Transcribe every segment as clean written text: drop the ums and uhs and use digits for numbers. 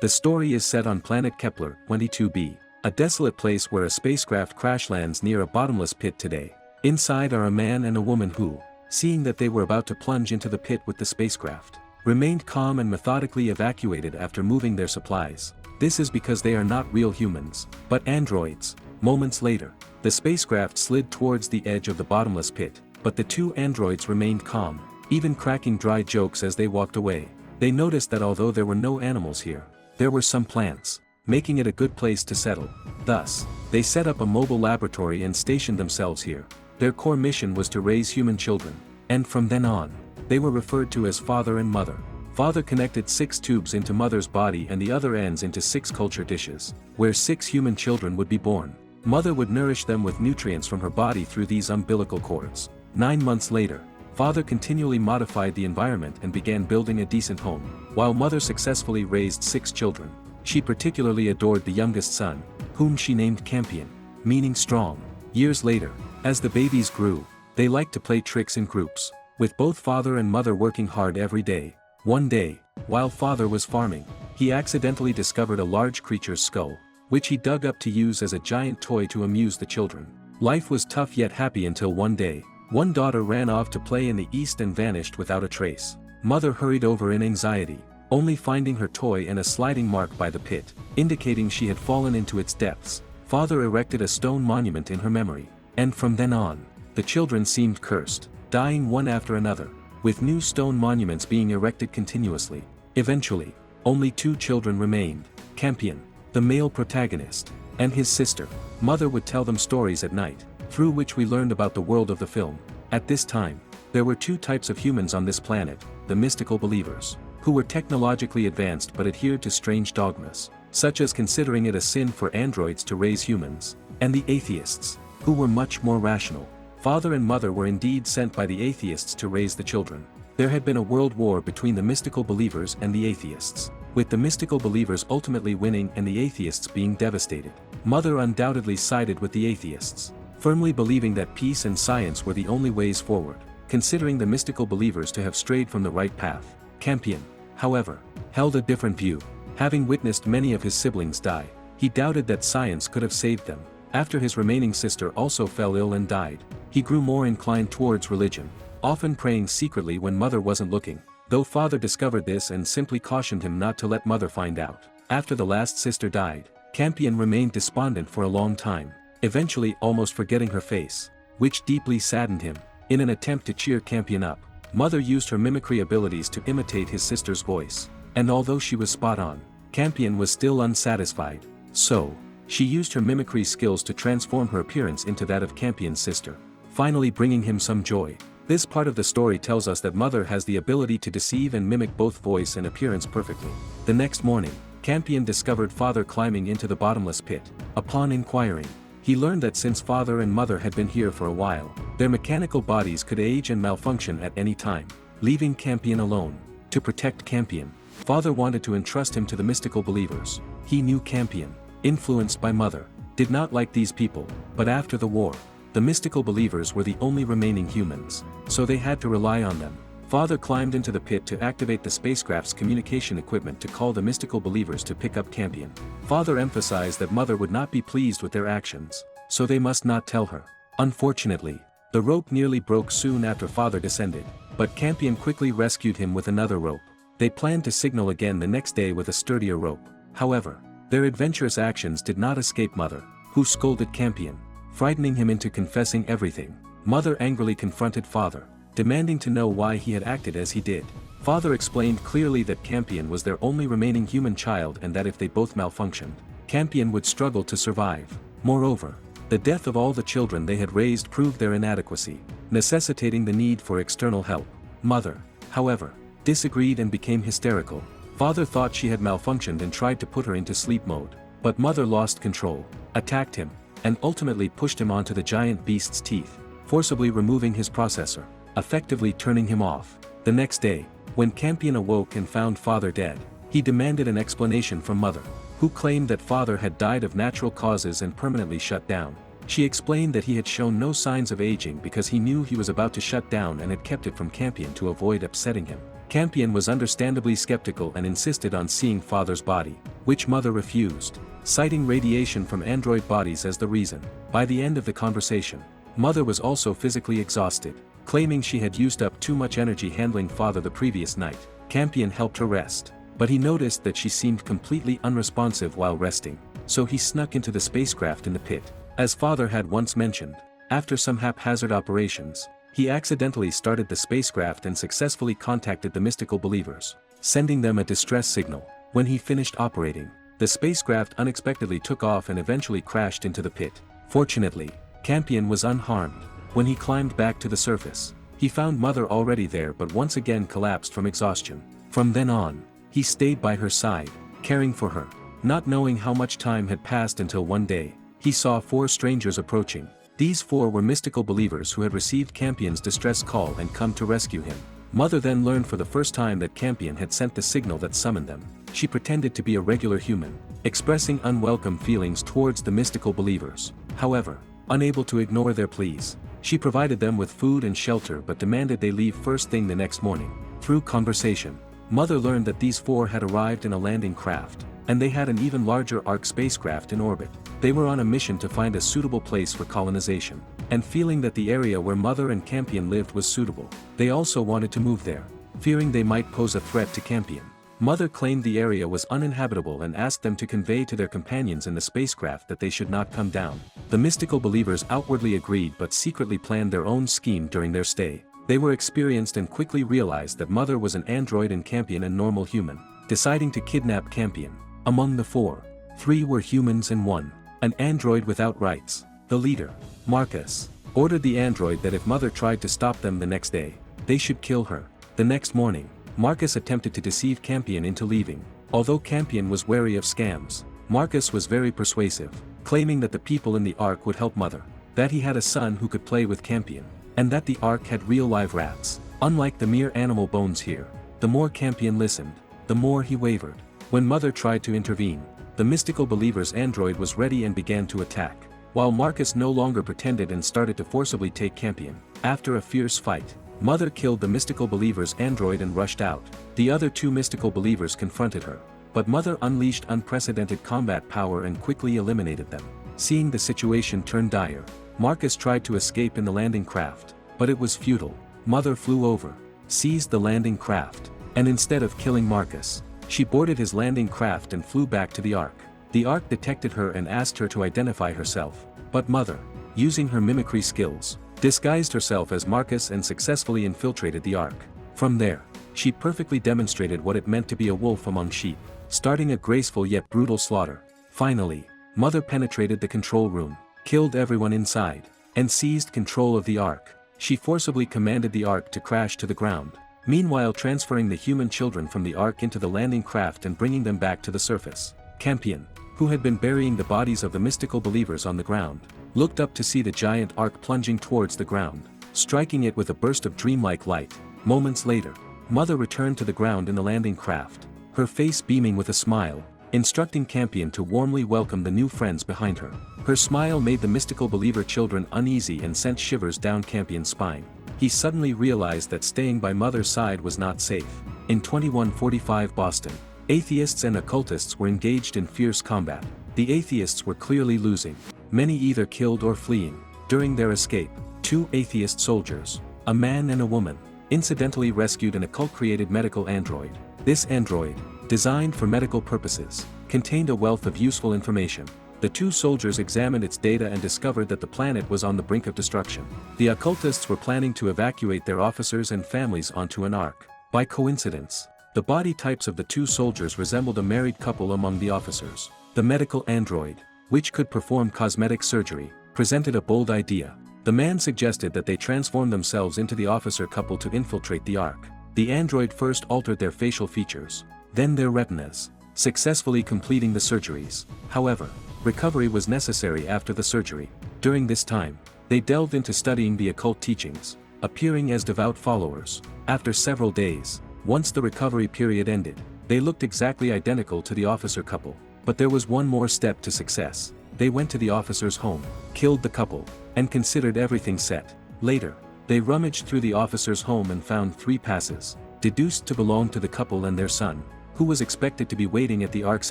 The story is set on planet Kepler 22b, a desolate place where a spacecraft crash lands near a bottomless pit today. Inside are a man and a woman who, seeing that they were about to plunge into the pit with the spacecraft, remained calm and methodically evacuated after moving their supplies. This is because they are not real humans, but androids. Moments later, the spacecraft slid towards the edge of the bottomless pit, but the two androids remained calm, even cracking dry jokes as they walked away. They noticed that although there were no animals here, there were some plants, making it a good place to settle. Thus, they set up a mobile laboratory and stationed themselves here. Their core mission was to raise human children, and from then on, they were referred to as father and mother. Father connected 6 tubes into mother's body and the other ends into 6 culture dishes, where 6 human children would be born. Mother would nourish them with nutrients from her body through these umbilical cords. 9 months later, father continually modified the environment and began building a decent home, while mother successfully raised 6 children. She particularly adored the youngest son, whom she named Campion, meaning strong. Years later, as the babies grew, they liked to play tricks in groups, with both father and mother working hard every day. One day, while father was farming, he accidentally discovered a large creature's skull, which he dug up to use as a giant toy to amuse the children. Life was tough yet happy until one day, one daughter ran off to play in the east and vanished without a trace. Mother hurried over in anxiety, only finding her toy and a sliding mark by the pit, indicating she had fallen into its depths. Father erected a stone monument in her memory, and from then on, the children seemed cursed, dying one after another, with new stone monuments being erected continuously. Eventually, only 2 children remained, Campion, the male protagonist, and his sister. Mother would tell them stories at night, through which we learned about the world of the film. At this time, there were 2 types of humans on this planet, the mystical believers, who were technologically advanced but adhered to strange dogmas, such as considering it a sin for androids to raise humans, and the atheists, who were much more rational. Father and mother were indeed sent by the atheists to raise the children. There had been a world war between the mystical believers and the atheists, with the mystical believers ultimately winning and the atheists being devastated. Mother undoubtedly sided with the atheists, firmly believing that peace and science were the only ways forward, considering the mystical believers to have strayed from the right path. Campion, however, held a different view. Having witnessed many of his siblings die, he doubted that science could have saved them. After his remaining sister also fell ill and died, he grew more inclined towards religion, often praying secretly when mother wasn't looking, though father discovered this and simply cautioned him not to let mother find out. After the last sister died, Campion remained despondent for a long time, eventually almost forgetting her face, which deeply saddened him. In an attempt to cheer Campion up, mother used her mimicry abilities to imitate his sister's voice, and although she was spot on, Campion was still unsatisfied, so she used her mimicry skills to transform her appearance into that of Campion's sister, finally bringing him some joy. This part of the story tells us that mother has the ability to deceive and mimic both voice and appearance perfectly. The next morning, Campion discovered father climbing into the bottomless pit. Upon inquiring, he learned that since father and mother had been here for a while, their mechanical bodies could age and malfunction at any time, leaving Campion alone. To protect Campion, father wanted to entrust him to the mystical believers. He knew Campion, influenced by mother, did not like these people, but after the war, the mystical believers were the only remaining humans, so they had to rely on them. Father climbed into the pit to activate the spacecraft's communication equipment to call the mystical believers to pick up Campion. Father emphasized that mother would not be pleased with their actions, so they must not tell her. Unfortunately, the rope nearly broke soon after father descended, but Campion quickly rescued him with another rope. They planned to signal again the next day with a sturdier rope. However, their adventurous actions did not escape mother, who scolded Campion, frightening him into confessing everything. Mother angrily confronted father, demanding to know why he had acted as he did. Father explained clearly that Campion was their only remaining human child and that if they both malfunctioned, Campion would struggle to survive. Moreover, the death of all the children they had raised proved their inadequacy, necessitating the need for external help. Mother, however, disagreed and became hysterical. Father thought she had malfunctioned and tried to put her into sleep mode, but mother lost control, attacked him, and ultimately pushed him onto the giant beast's teeth, forcibly removing his processor, effectively turning him off. The next day, when Campion awoke and found father dead, he demanded an explanation from mother, who claimed that father had died of natural causes and permanently shut down. She explained that he had shown no signs of aging because he knew he was about to shut down and had kept it from Campion to avoid upsetting him. Campion was understandably skeptical and insisted on seeing father's body. which Mother refused, citing radiation from android bodies as the reason. By the end of the conversation, Mother was also physically exhausted, claiming she had used up too much energy handling Father the previous night. Campion helped her rest, but he noticed that she seemed completely unresponsive while resting, so he snuck into the spacecraft in the pit. As Father had once mentioned, after some haphazard operations, he accidentally started the spacecraft and successfully contacted the mystical believers, sending them a distress signal. When he finished operating, the spacecraft unexpectedly took off and eventually crashed into the pit. Fortunately, Campion was unharmed. When he climbed back to the surface, he found Mother already there but once again collapsed from exhaustion. From then on, he stayed by her side, caring for her, not knowing how much time had passed until one day, he saw 4 strangers approaching. These 4 were mystical believers who had received Campion's distress call and come to rescue him. Mother then learned for the first time that Campion had sent the signal that summoned them. She pretended to be a regular human, expressing unwelcome feelings towards the mystical believers. However, unable to ignore their pleas, she provided them with food and shelter but demanded they leave first thing the next morning. Through conversation, Mother learned that these 4 had arrived in a landing craft, and they had an even larger Ark spacecraft in orbit. They were on a mission to find a suitable place for colonization, and feeling that the area where Mother and Campion lived was suitable, they also wanted to move there, fearing they might pose a threat to Campion. Mother claimed the area was uninhabitable and asked them to convey to their companions in the spacecraft that they should not come down. The mystical believers outwardly agreed but secretly planned their own scheme during their stay. They were experienced and quickly realized that Mother was an android and Campion a normal human, deciding to kidnap Campion. Among the 4, 3 were humans and 1, an android without rights. The leader, Marcus, ordered the android that if Mother tried to stop them the next day, they should kill her. The next morning, Marcus attempted to deceive Campion into leaving. Although Campion was wary of scams, Marcus was very persuasive, claiming that the people in the Ark would help Mother, that he had a son who could play with Campion, and that the Ark had real live rats. Unlike the mere animal bones here, the more Campion listened, the more he wavered. When Mother tried to intervene, the mystical believer's android was ready and began to attack, while Marcus no longer pretended and started to forcibly take Campion. After a fierce fight, Mother killed the mystical believer's android and rushed out. The other 2 mystical believers confronted her, but Mother unleashed unprecedented combat power and quickly eliminated them. Seeing the situation turn dire, Marcus tried to escape in the landing craft, but it was futile. Mother flew over, seized the landing craft, and instead of killing Marcus, she boarded his landing craft and flew back to the Ark. The Ark detected her and asked her to identify herself, but Mother, using her mimicry skills, disguised herself as Marcus and successfully infiltrated the Ark. From there, she perfectly demonstrated what it meant to be a wolf among sheep, starting a graceful yet brutal slaughter. Finally, Mother penetrated the control room, killed everyone inside, and seized control of the Ark. She forcibly commanded the Ark to crash to the ground, meanwhile transferring the human children from the Ark into the landing craft and bringing them back to the surface. Campion, who had been burying the bodies of the mystical believers on the ground, looked up to see the giant Ark plunging towards the ground, striking it with a burst of dreamlike light. Moments later, Mother returned to the ground in the landing craft, her face beaming with a smile, instructing Campion to warmly welcome the new friends behind her. Her smile made the mystical believer children uneasy and sent shivers down Campion's spine. He suddenly realized that staying by Mother's side was not safe. In 2145 Boston, atheists and occultists were engaged in fierce combat. The atheists were clearly losing, many either killed or fleeing. During their escape, 2 atheist soldiers, a man and a woman, incidentally rescued an occult-created medical android. This android, designed for medical purposes, contained a wealth of useful information. The 2 soldiers examined its data and discovered that the planet was on the brink of destruction. The occultists were planning to evacuate their officers and families onto an Ark. By coincidence, the body types of the 2 soldiers resembled a married couple among the officers. The medical android, which could perform cosmetic surgery, presented a bold idea. The man suggested that they transform themselves into the officer couple to infiltrate the Ark. The android first altered their facial features, then their retinas, successfully completing the surgeries. However, recovery was necessary after the surgery. During this time, they delved into studying the occult teachings, appearing as devout followers. After several days, once the recovery period ended, they looked exactly identical to the officer couple. But there was one more step to success. They went to the officer's home, killed the couple, and considered everything set. Later, they rummaged through the officer's home and found 3 passes, deduced to belong to the couple and their son, who was expected to be waiting at the Ark's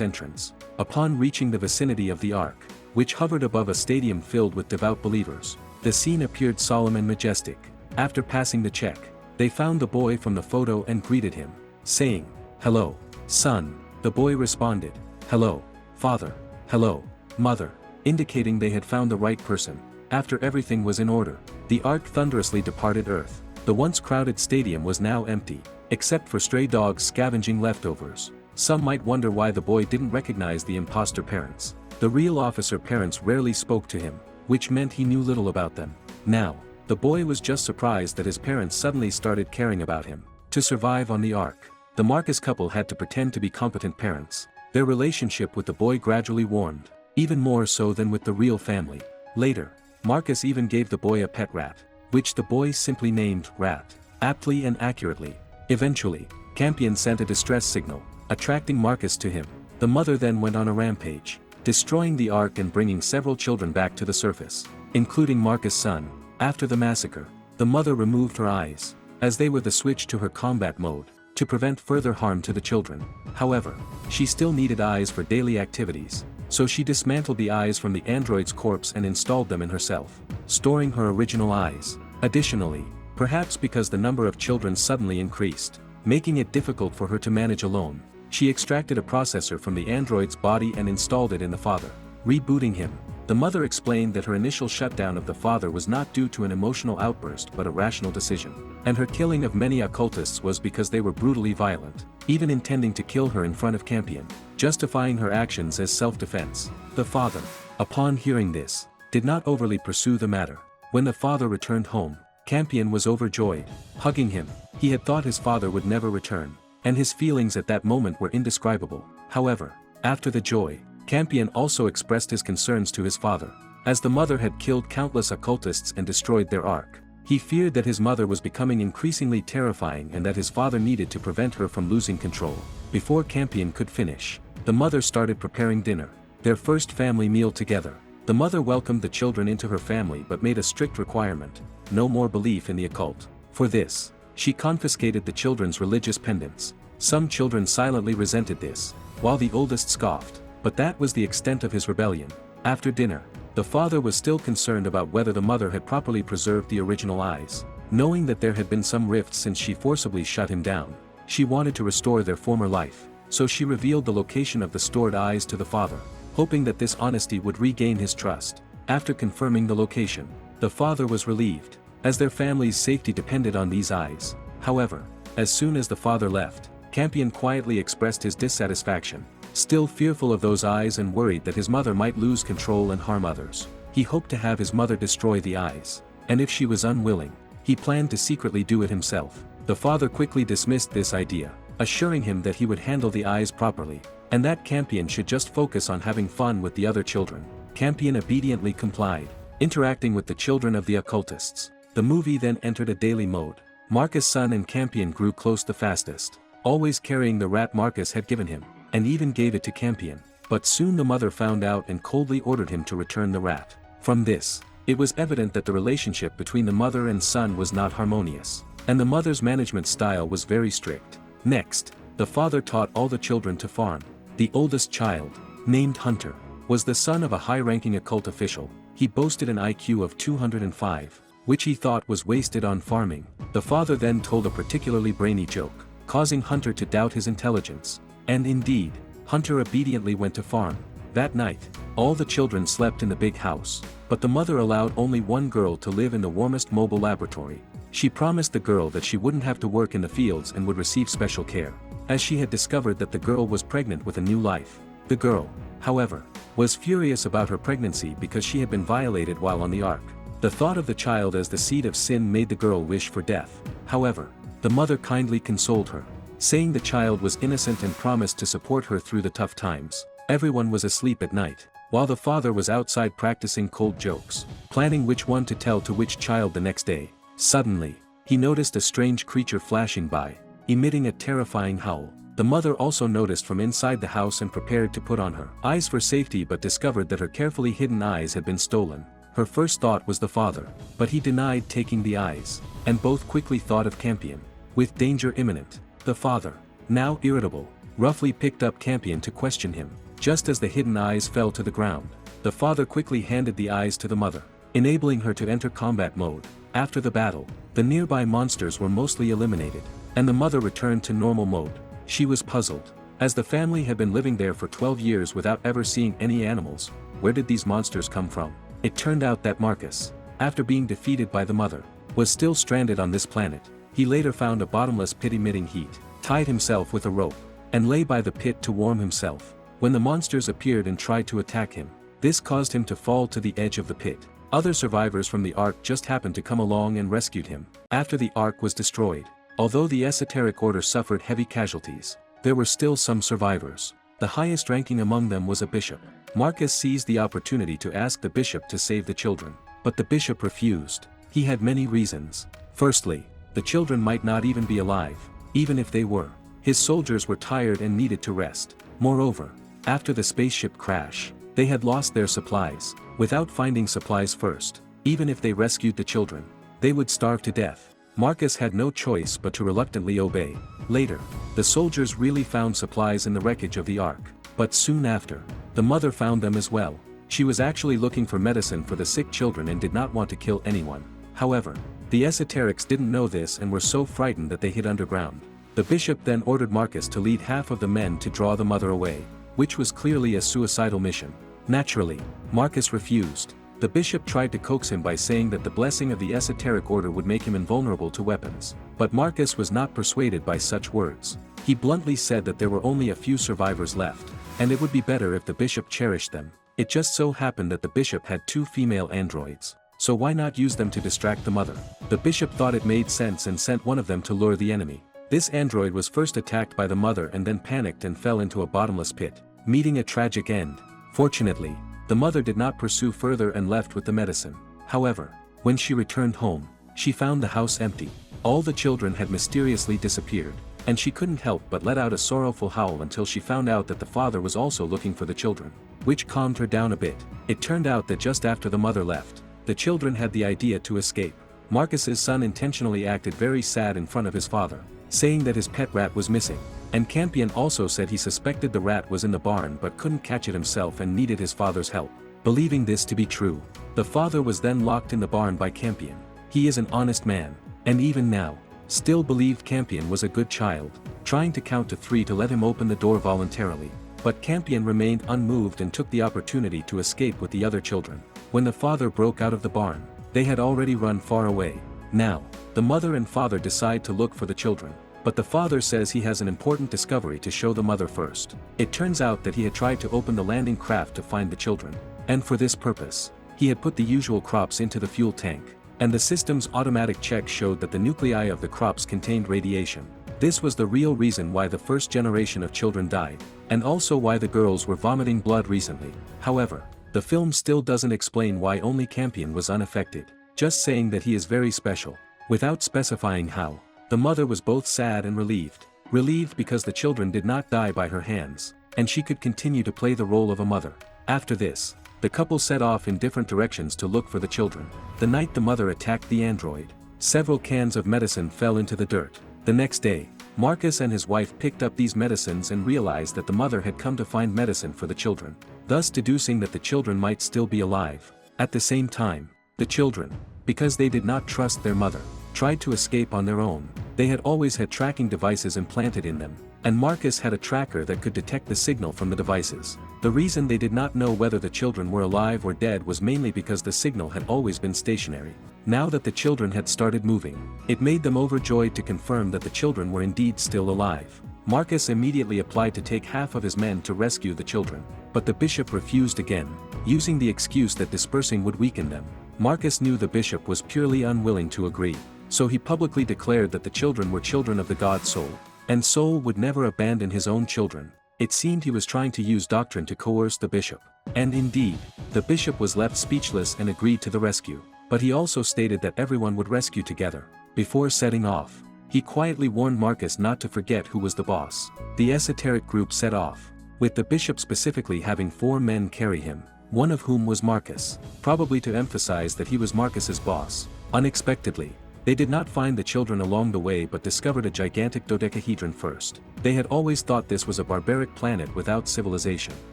entrance. Upon reaching the vicinity of the Ark, which hovered above a stadium filled with devout believers, the scene appeared solemn and majestic. After passing the check, they found the boy from the photo and greeted him, saying, "Hello, son." The boy responded, "Hello, father. Hello, mother," indicating they had found the right person. After everything was in order, the Ark thunderously departed Earth. The once crowded stadium was now empty, except for stray dogs scavenging leftovers. Some might wonder why the boy didn't recognize the imposter parents. The real officer parents rarely spoke to him, which meant he knew little about them. Now, the boy was just surprised that his parents suddenly started caring about him. To survive on the Ark, the Marcus couple had to pretend to be competent parents. Their relationship with the boy gradually warmed, even more so than with the real family. Later, Marcus even gave the boy a pet rat, which the boy simply named Rat, aptly and accurately. Eventually, Campion sent a distress signal, attracting Marcus to him. The mother then went on a rampage, destroying the Ark and bringing several children back to the surface, including Marcus' son. After the massacre, the mother removed her eyes, as they were the switch to her combat mode, to prevent further harm to the children. However, she still needed eyes for daily activities, so she dismantled the eyes from the android's corpse and installed them in herself, storing her original eyes. Additionally, perhaps because the number of children suddenly increased, making it difficult for her to manage alone, she extracted a processor from the android's body and installed it in the father, rebooting him. The mother explained that her initial shutdown of the father was not due to an emotional outburst but a rational decision, and her killing of many occultists was because they were brutally violent, even intending to kill her in front of Campion, justifying her actions as self-defense. The father, upon hearing this, did not overly pursue the matter. When the father returned home, Campion was overjoyed, hugging him. He had thought his father would never return, and his feelings at that moment were indescribable. However, after the joy, Campion also expressed his concerns to his father. As the mother had killed countless occultists and destroyed their Ark, he feared that his mother was becoming increasingly terrifying and that his father needed to prevent her from losing control. Before Campion could finish, the mother started preparing dinner, their first family meal together. The mother welcomed the children into her family but made a strict requirement: no more belief in the occult. For this, she confiscated the children's religious pendants. Some children silently resented this, while the oldest scoffed, but that was the extent of his rebellion. After dinner, the father was still concerned about whether the mother had properly preserved the original eyes. Knowing that there had been some rifts since she forcibly shut him down, she wanted to restore their former life, so she revealed the location of the stored eyes to the father, hoping that this honesty would regain his trust. After confirming the location, the father was relieved, as their family's safety depended on these eyes. However, as soon as the father left, Campion quietly expressed his dissatisfaction, still fearful of those eyes and worried that his mother might lose control and harm others. He hoped to have his mother destroy the eyes, and if she was unwilling, he planned to secretly do it himself. The father quickly dismissed this idea, assuring him that he would handle the eyes properly, and that Campion should just focus on having fun with the other children. Campion obediently complied, interacting with the children of the occultists. The movie then entered a daily mode. Marcus' son and Campion grew close the fastest, always carrying the rat Marcus had given him, and even gave it to Campion. But soon the mother found out and coldly ordered him to return the rat. From this, it was evident that the relationship between the mother and son was not harmonious, and the mother's management style was very strict. Next, the father taught all the children to farm. The oldest child, named Hunter, was the son of a high-ranking occult official. He boasted an IQ of 205, which he thought was wasted on farming. The father then told a particularly brainy joke, causing Hunter to doubt his intelligence. And indeed, Hunter obediently went to farm. That night, all the children slept in the big house, but the mother allowed only one girl to live in the warmest mobile laboratory. She promised the girl that she wouldn't have to work in the fields and would receive special care, as she had discovered that the girl was pregnant with a new life. The girl, however, was furious about her pregnancy because she had been violated while on the Ark. The thought of the child as the seed of sin made the girl wish for death. However, the mother kindly consoled her, saying the child was innocent and promised to support her through the tough times. Everyone was asleep at night, while the father was outside practicing cold jokes, planning which one to tell to which child the next day. Suddenly, he noticed a strange creature flashing by, emitting a terrifying howl. The mother also noticed from inside the house and prepared to put on her eyes for safety but discovered that her carefully hidden eyes had been stolen. Her first thought was the father, but he denied taking the eyes, and both quickly thought of Campion. With danger imminent, the father, now irritable, roughly picked up Campion to question him. Just as the hidden eyes fell to the ground, the father quickly handed the eyes to the mother, enabling her to enter combat mode. After the battle, the nearby monsters were mostly eliminated, and the mother returned to normal mode. She was puzzled, as the family had been living there for 12 years without ever seeing any animals. Where did these monsters come from? It turned out that Marcus, after being defeated by the mother, was still stranded on this planet. He later found a bottomless pit emitting heat, tied himself with a rope, and lay by the pit to warm himself. When the monsters appeared and tried to attack him, this caused him to fall to the edge of the pit. Other survivors from the Ark just happened to come along and rescued him. After the Ark was destroyed, although the Esoteric Order suffered heavy casualties, there were still some survivors. The highest ranking among them was a bishop. Marcus seized the opportunity to ask the bishop to save the children, but the bishop refused. He had many reasons. Firstly, the children might not even be alive, even if they were. His soldiers were tired and needed to rest. Moreover, after the spaceship crash, they had lost their supplies. Without finding supplies first, even if they rescued the children, they would starve to death. Marcus had no choice but to reluctantly obey. Later, the soldiers really found supplies in the wreckage of the Ark, but soon after, the mother found them as well. She was actually looking for medicine for the sick children and did not want to kill anyone. However, the esoterics didn't know this and were so frightened that they hid underground. The bishop then ordered Marcus to lead half of the men to draw the mother away, which was clearly a suicidal mission. Naturally, Marcus refused. The bishop tried to coax him by saying that the blessing of the Esoteric Order would make him invulnerable to weapons, but Marcus was not persuaded by such words. He bluntly said that there were only a few survivors left, and it would be better if the bishop cherished them. It just so happened that the bishop had 2 female androids, so why not use them to distract the mother? The bishop thought it made sense and sent one of them to lure the enemy. This android was first attacked by the mother and then panicked and fell into a bottomless pit, meeting a tragic end. Fortunately, the mother did not pursue further and left with the medicine. However, when she returned home, she found the house empty. All the children had mysteriously disappeared, and she couldn't help but let out a sorrowful howl until she found out that the father was also looking for the children, which calmed her down a bit. It turned out that just after the mother left, the children had the idea to escape. Marcus's son intentionally acted very sad in front of his father, saying that his pet rat was missing, and Campion also said he suspected the rat was in the barn but couldn't catch it himself and needed his father's help. Believing this to be true, the father was then locked in the barn by Campion. He is an honest man, and even now, still believed Campion was a good child, trying to count to 3 to let him open the door voluntarily. But Campion remained unmoved and took the opportunity to escape with the other children. When the father broke out of the barn, they had already run far away. Now, the mother and father decide to look for the children, but the father says he has an important discovery to show the mother first. It turns out that he had tried to open the landing craft to find the children, and for this purpose, he had put the usual crops into the fuel tank, and the system's automatic check showed that the nuclei of the crops contained radiation. This was the real reason why the first generation of children died, and also why the girls were vomiting blood recently. However, the film still doesn't explain why only Campion was unaffected, just saying that he is very special, without specifying how. The mother was both sad and relieved. Relieved because the children did not die by her hands, and she could continue to play the role of a mother. After this, the couple set off in different directions to look for the children. The night the mother attacked the android, several cans of medicine fell into the dirt. The next day, Marcus and his wife picked up these medicines and realized that the mother had come to find medicine for the children, thus deducing that the children might still be alive. At the same time, the children, because they did not trust their mother, tried to escape on their own. They had always had tracking devices implanted in them, and Marcus had a tracker that could detect the signal from the devices. The reason they did not know whether the children were alive or dead was mainly because the signal had always been stationary. Now that the children had started moving, it made them overjoyed to confirm that the children were indeed still alive. Marcus immediately applied to take half of his men to rescue the children, but the bishop refused again, using the excuse that dispersing would weaken them. Marcus knew the bishop was purely unwilling to agree, so he publicly declared that the children were children of the god Soul, and Soul would never abandon his own children. It seemed he was trying to use doctrine to coerce the bishop. And indeed, the bishop was left speechless and agreed to the rescue. But he also stated that everyone would rescue together. Before setting off, he quietly warned Marcus not to forget who was the boss. The esoteric group set off, with the bishop specifically having 4 men carry him, one of whom was Marcus, probably to emphasize that he was Marcus's boss. Unexpectedly, They did not find the children along the way but discovered a gigantic dodecahedron first. They had always thought this was a barbaric planet without civilization.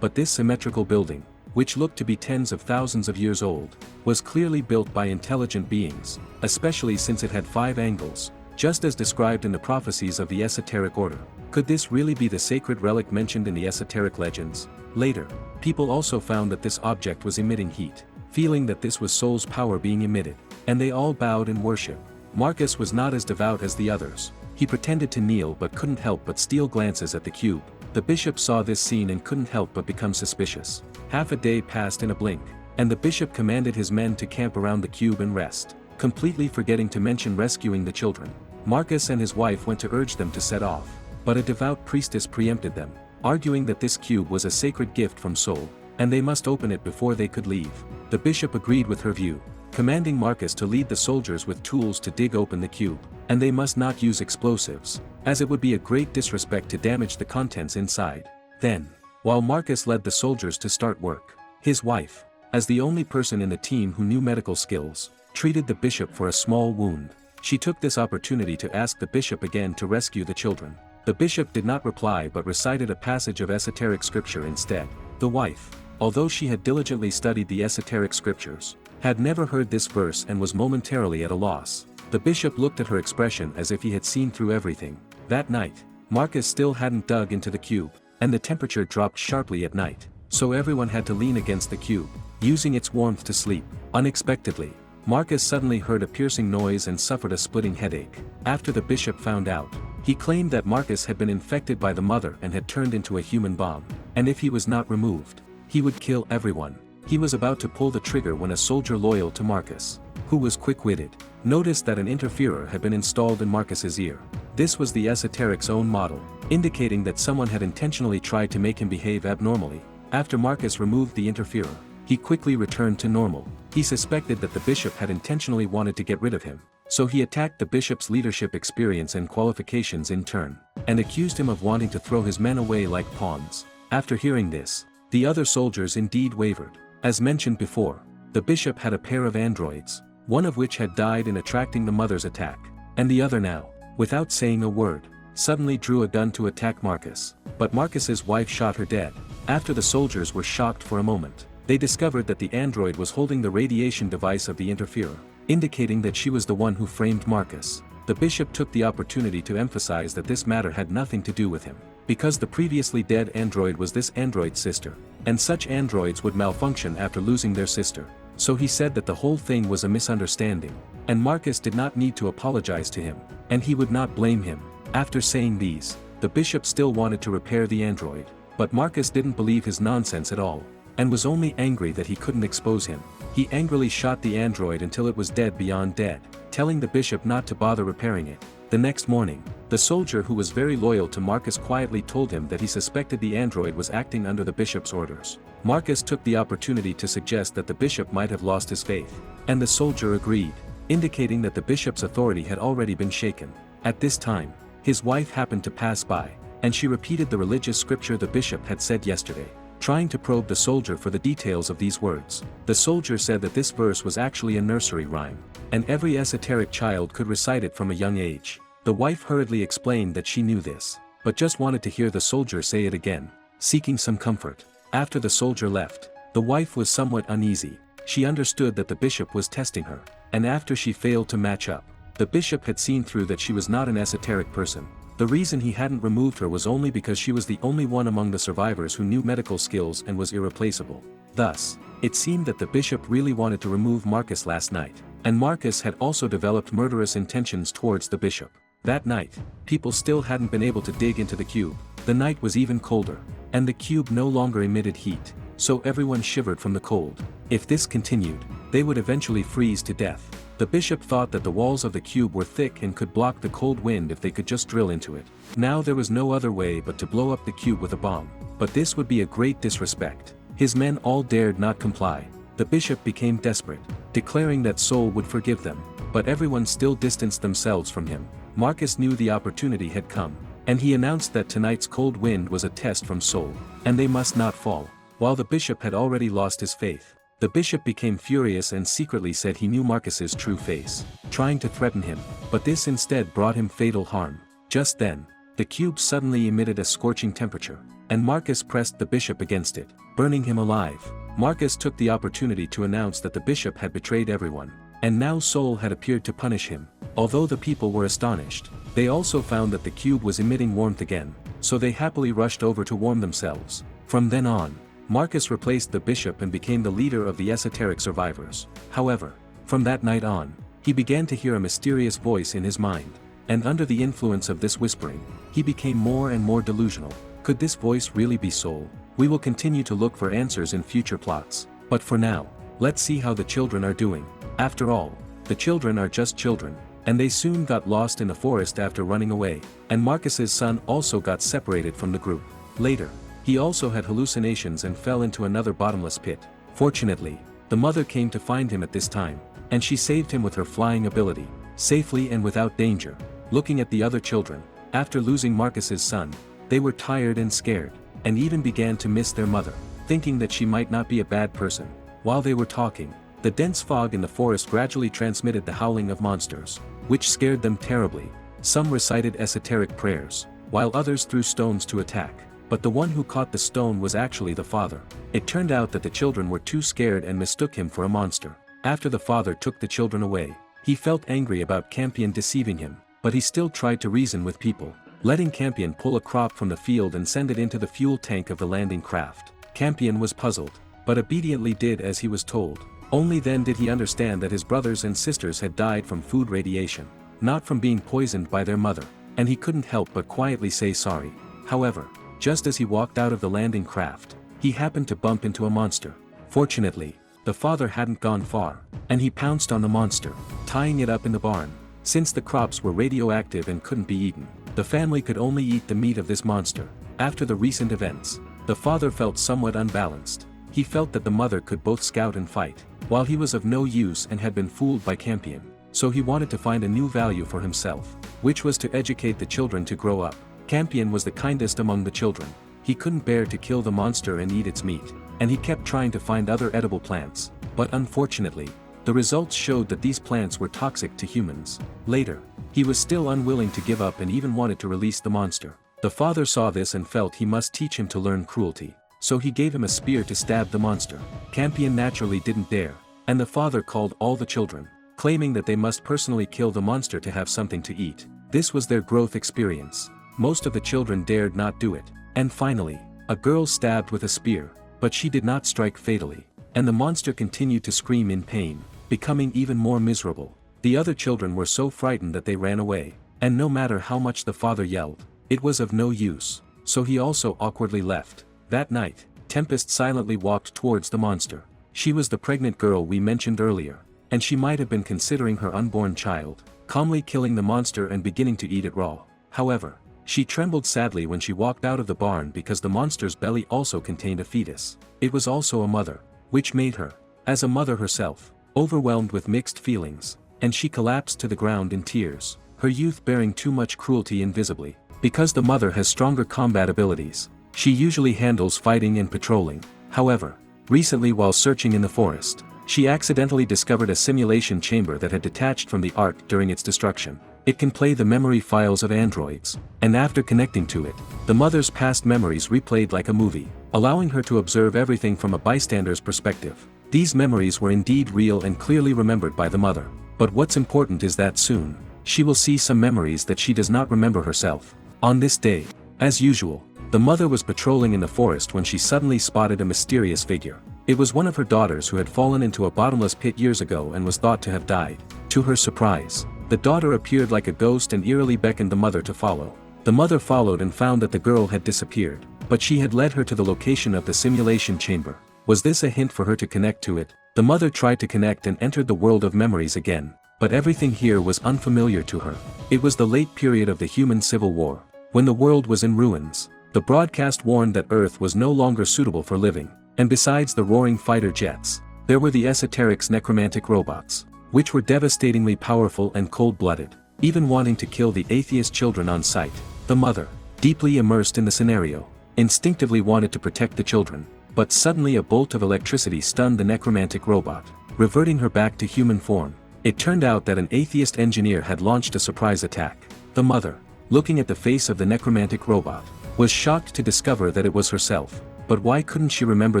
But this symmetrical building, which looked to be tens of thousands of years old, was clearly built by intelligent beings, especially since it had 5 angles, just as described in the prophecies of the esoteric order. Could this really be the sacred relic mentioned in the esoteric legends? Later, people also found that this object was emitting heat, feeling that this was Sol's power being emitted, and they all bowed in worship. Marcus was not as devout as the others. He pretended to kneel but couldn't help but steal glances at the cube. The bishop saw this scene and couldn't help but become suspicious. Half a day passed in a blink, and the bishop commanded his men to camp around the cube and rest, completely forgetting to mention rescuing the children. Marcus and his wife went to urge them to set off, but a devout priestess preempted them, arguing that this cube was a sacred gift from Sol, and they must open it before they could leave. The bishop agreed with her view, commanding Marcus to lead the soldiers with tools to dig open the cube, and they must not use explosives, as it would be a great disrespect to damage the contents inside. Then, while Marcus led the soldiers to start work, his wife, as the only person in the team who knew medical skills, treated the bishop for a small wound. She took this opportunity to ask the bishop again to rescue the children. The bishop did not reply but recited a passage of esoteric scripture instead. The wife, although she had diligently studied the esoteric scriptures, had never heard this verse and was momentarily at a loss. The bishop looked at her expression as if he had seen through everything. That night, Marcus still hadn't dug into the cube, and the temperature dropped sharply at night, so everyone had to lean against the cube, using its warmth to sleep. Unexpectedly, Marcus suddenly heard a piercing noise and suffered a splitting headache. After the bishop found out, he claimed that Marcus had been infected by the mother and had turned into a human bomb, and if he was not removed, he would kill everyone. He was about to pull the trigger when a soldier loyal to Marcus, who was quick-witted, noticed that an interferer had been installed in Marcus's ear. This was the esoteric's own model, indicating that someone had intentionally tried to make him behave abnormally. After Marcus removed the interferer, he quickly returned to normal. He suspected that the bishop had intentionally wanted to get rid of him, so he attacked the bishop's leadership experience and qualifications in turn, and accused him of wanting to throw his men away like pawns. After hearing this, the other soldiers indeed wavered. As mentioned before, the bishop had a pair of androids, one of which had died in attracting the mother's attack, and the other now, without saying a word, suddenly drew a gun to attack Marcus. But Marcus's wife shot her dead. After the soldiers were shocked for a moment, they discovered that the android was holding the radiation device of the interferer, indicating that she was the one who framed Marcus. The bishop took the opportunity to emphasize that this matter had nothing to do with him, because the previously dead android was this android's sister, and such androids would malfunction after losing their sister. So he said that the whole thing was a misunderstanding, and Marcus did not need to apologize to him, and he would not blame him. After saying these, the bishop still wanted to repair the android, but Marcus didn't believe his nonsense at all, and was only angry that he couldn't expose him. He angrily shot the android until it was dead beyond dead, telling the bishop not to bother repairing it. The next morning, the soldier who was very loyal to Marcus quietly told him that he suspected the android was acting under the bishop's orders. Marcus took the opportunity to suggest that the bishop might have lost his faith, and the soldier agreed, indicating that the bishop's authority had already been shaken. At this time, his wife happened to pass by, and she repeated the religious scripture the bishop had said yesterday, trying to probe the soldier for the details of these words. The soldier said that this verse was actually a nursery rhyme, and every esoteric child could recite it from a young age. The wife hurriedly explained that she knew this, but just wanted to hear the soldier say it again, seeking some comfort. After the soldier left, the wife was somewhat uneasy. She understood that the bishop was testing her, and after she failed to match up, the bishop had seen through that she was not an esoteric person. The reason he hadn't removed her was only because she was the only one among the survivors who knew medical skills and was irreplaceable. Thus, it seemed that the bishop really wanted to remove Marcus last night, and Marcus had also developed murderous intentions towards the bishop. That night, people still hadn't been able to dig into the cube. The night was even colder, and the cube no longer emitted heat, so everyone shivered from the cold. If this continued, they would eventually freeze to death. The bishop thought that the walls of the cube were thick and could block the cold wind if they could just drill into it. Now there was no other way but to blow up the cube with a bomb, but this would be a great disrespect. His men all dared not comply. The bishop became desperate, declaring that Sol would forgive them, but everyone still distanced themselves from him. Marcus knew the opportunity had come, and he announced that tonight's cold wind was a test from Sol, and they must not fall. While the bishop had already lost his faith, The bishop became furious and secretly said he knew Marcus's true face, trying to threaten him, but this instead brought him fatal harm. Just then, the cube suddenly emitted a scorching temperature, and Marcus pressed the bishop against it, burning him alive. Marcus took the opportunity to announce that the bishop had betrayed everyone, and now Sol had appeared to punish him. Although the people were astonished, they also found that the cube was emitting warmth again, so they happily rushed over to warm themselves. From then on, Marcus replaced the bishop and became the leader of the esoteric survivors. However, from that night on, he began to hear a mysterious voice in his mind, and under the influence of this whispering, he became more and more delusional. Could this voice really be Sol? We will continue to look for answers in future plots, but for now, let's see how the children are doing. After all, the children are just children, and they soon got lost in the forest after running away, and Marcus's son also got separated from the group. Later, he also had hallucinations and fell into another bottomless pit. Fortunately, the mother came to find him at this time, and she saved him with her flying ability, safely and without danger. Looking at the other children, after losing Marcus's son, they were tired and scared, and even began to miss their mother, thinking that she might not be a bad person. While they were talking, the dense fog in the forest gradually transmitted the howling of monsters, which scared them terribly. Some recited esoteric prayers, while others threw stones to attack. But the one who caught the stone was actually the father. It turned out that the children were too scared and mistook him for a monster. After the father took the children away, he felt angry about Campion deceiving him, but he still tried to reason with people, letting Campion pull a crop from the field and send it into the fuel tank of the landing craft. Campion was puzzled, but obediently did as he was told. Only then did he understand that his brothers and sisters had died from food radiation, not from being poisoned by their mother, and he couldn't help but quietly say sorry. However, just as he walked out of the landing craft, he happened to bump into a monster. Fortunately, the father hadn't gone far, and he pounced on the monster, tying it up in the barn. Since the crops were radioactive and couldn't be eaten, the family could only eat the meat of this monster. After the recent events, the father felt somewhat unbalanced. He felt that the mother could both scout and fight, while he was of no use and had been fooled by Campion. So he wanted to find a new value for himself, which was to educate the children to grow up. Campion was the kindest among the children. He couldn't bear to kill the monster and eat its meat, and he kept trying to find other edible plants, but unfortunately, the results showed that these plants were toxic to humans. Later, he was still unwilling to give up and even wanted to release the monster. The father saw this and felt he must teach him to learn cruelty, so he gave him a spear to stab the monster. Campion naturally didn't dare, and the father called all the children, claiming that they must personally kill the monster to have something to eat. This was their growth experience. Most of the children dared not do it, and finally, a girl stabbed with a spear, but she did not strike fatally, and the monster continued to scream in pain, becoming even more miserable. The other children were so frightened that they ran away, and no matter how much the father yelled, it was of no use, so he also awkwardly left. That night, Tempest silently walked towards the monster. She was the pregnant girl we mentioned earlier, and she might have been considering her unborn child, calmly killing the monster and beginning to eat it raw. However, she trembled sadly when she walked out of the barn because the monster's belly also contained a fetus. It was also a mother, which made her, as a mother herself, overwhelmed with mixed feelings, and she collapsed to the ground in tears, her youth bearing too much cruelty invisibly. Because the mother has stronger combat abilities, she usually handles fighting and patrolling. However, recently while searching in the forest, she accidentally discovered a simulation chamber that had detached from the Ark during its destruction. It can play the memory files of androids, and after connecting to it, the mother's past memories replayed like a movie, allowing her to observe everything from a bystander's perspective. These memories were indeed real and clearly remembered by the mother, but what's important is that soon, she will see some memories that she does not remember herself. On this day, as usual, the mother was patrolling in the forest when she suddenly spotted a mysterious figure. It was one of her daughters who had fallen into a bottomless pit years ago and was thought to have died. To her surprise, the daughter appeared like a ghost and eerily beckoned the mother to follow. The mother followed and found that the girl had disappeared, but she had led her to the location of the simulation chamber. Was this a hint for her to connect to it? The mother tried to connect and entered the world of memories again, but everything here was unfamiliar to her. It was the late period of the human civil war, when the world was in ruins. The broadcast warned that Earth was no longer suitable for living, and besides the roaring fighter jets, there were the esoteric's necromantic robots, which were devastatingly powerful and cold-blooded, even wanting to kill the atheist children on sight. The mother, deeply immersed in the scenario, instinctively wanted to protect the children. but suddenly a bolt of electricity stunned the necromantic robot, reverting her back to human form. It turned out that an atheist engineer had launched a surprise attack. The mother, looking at the face of the necromantic robot, was shocked to discover that it was herself. But why couldn't she remember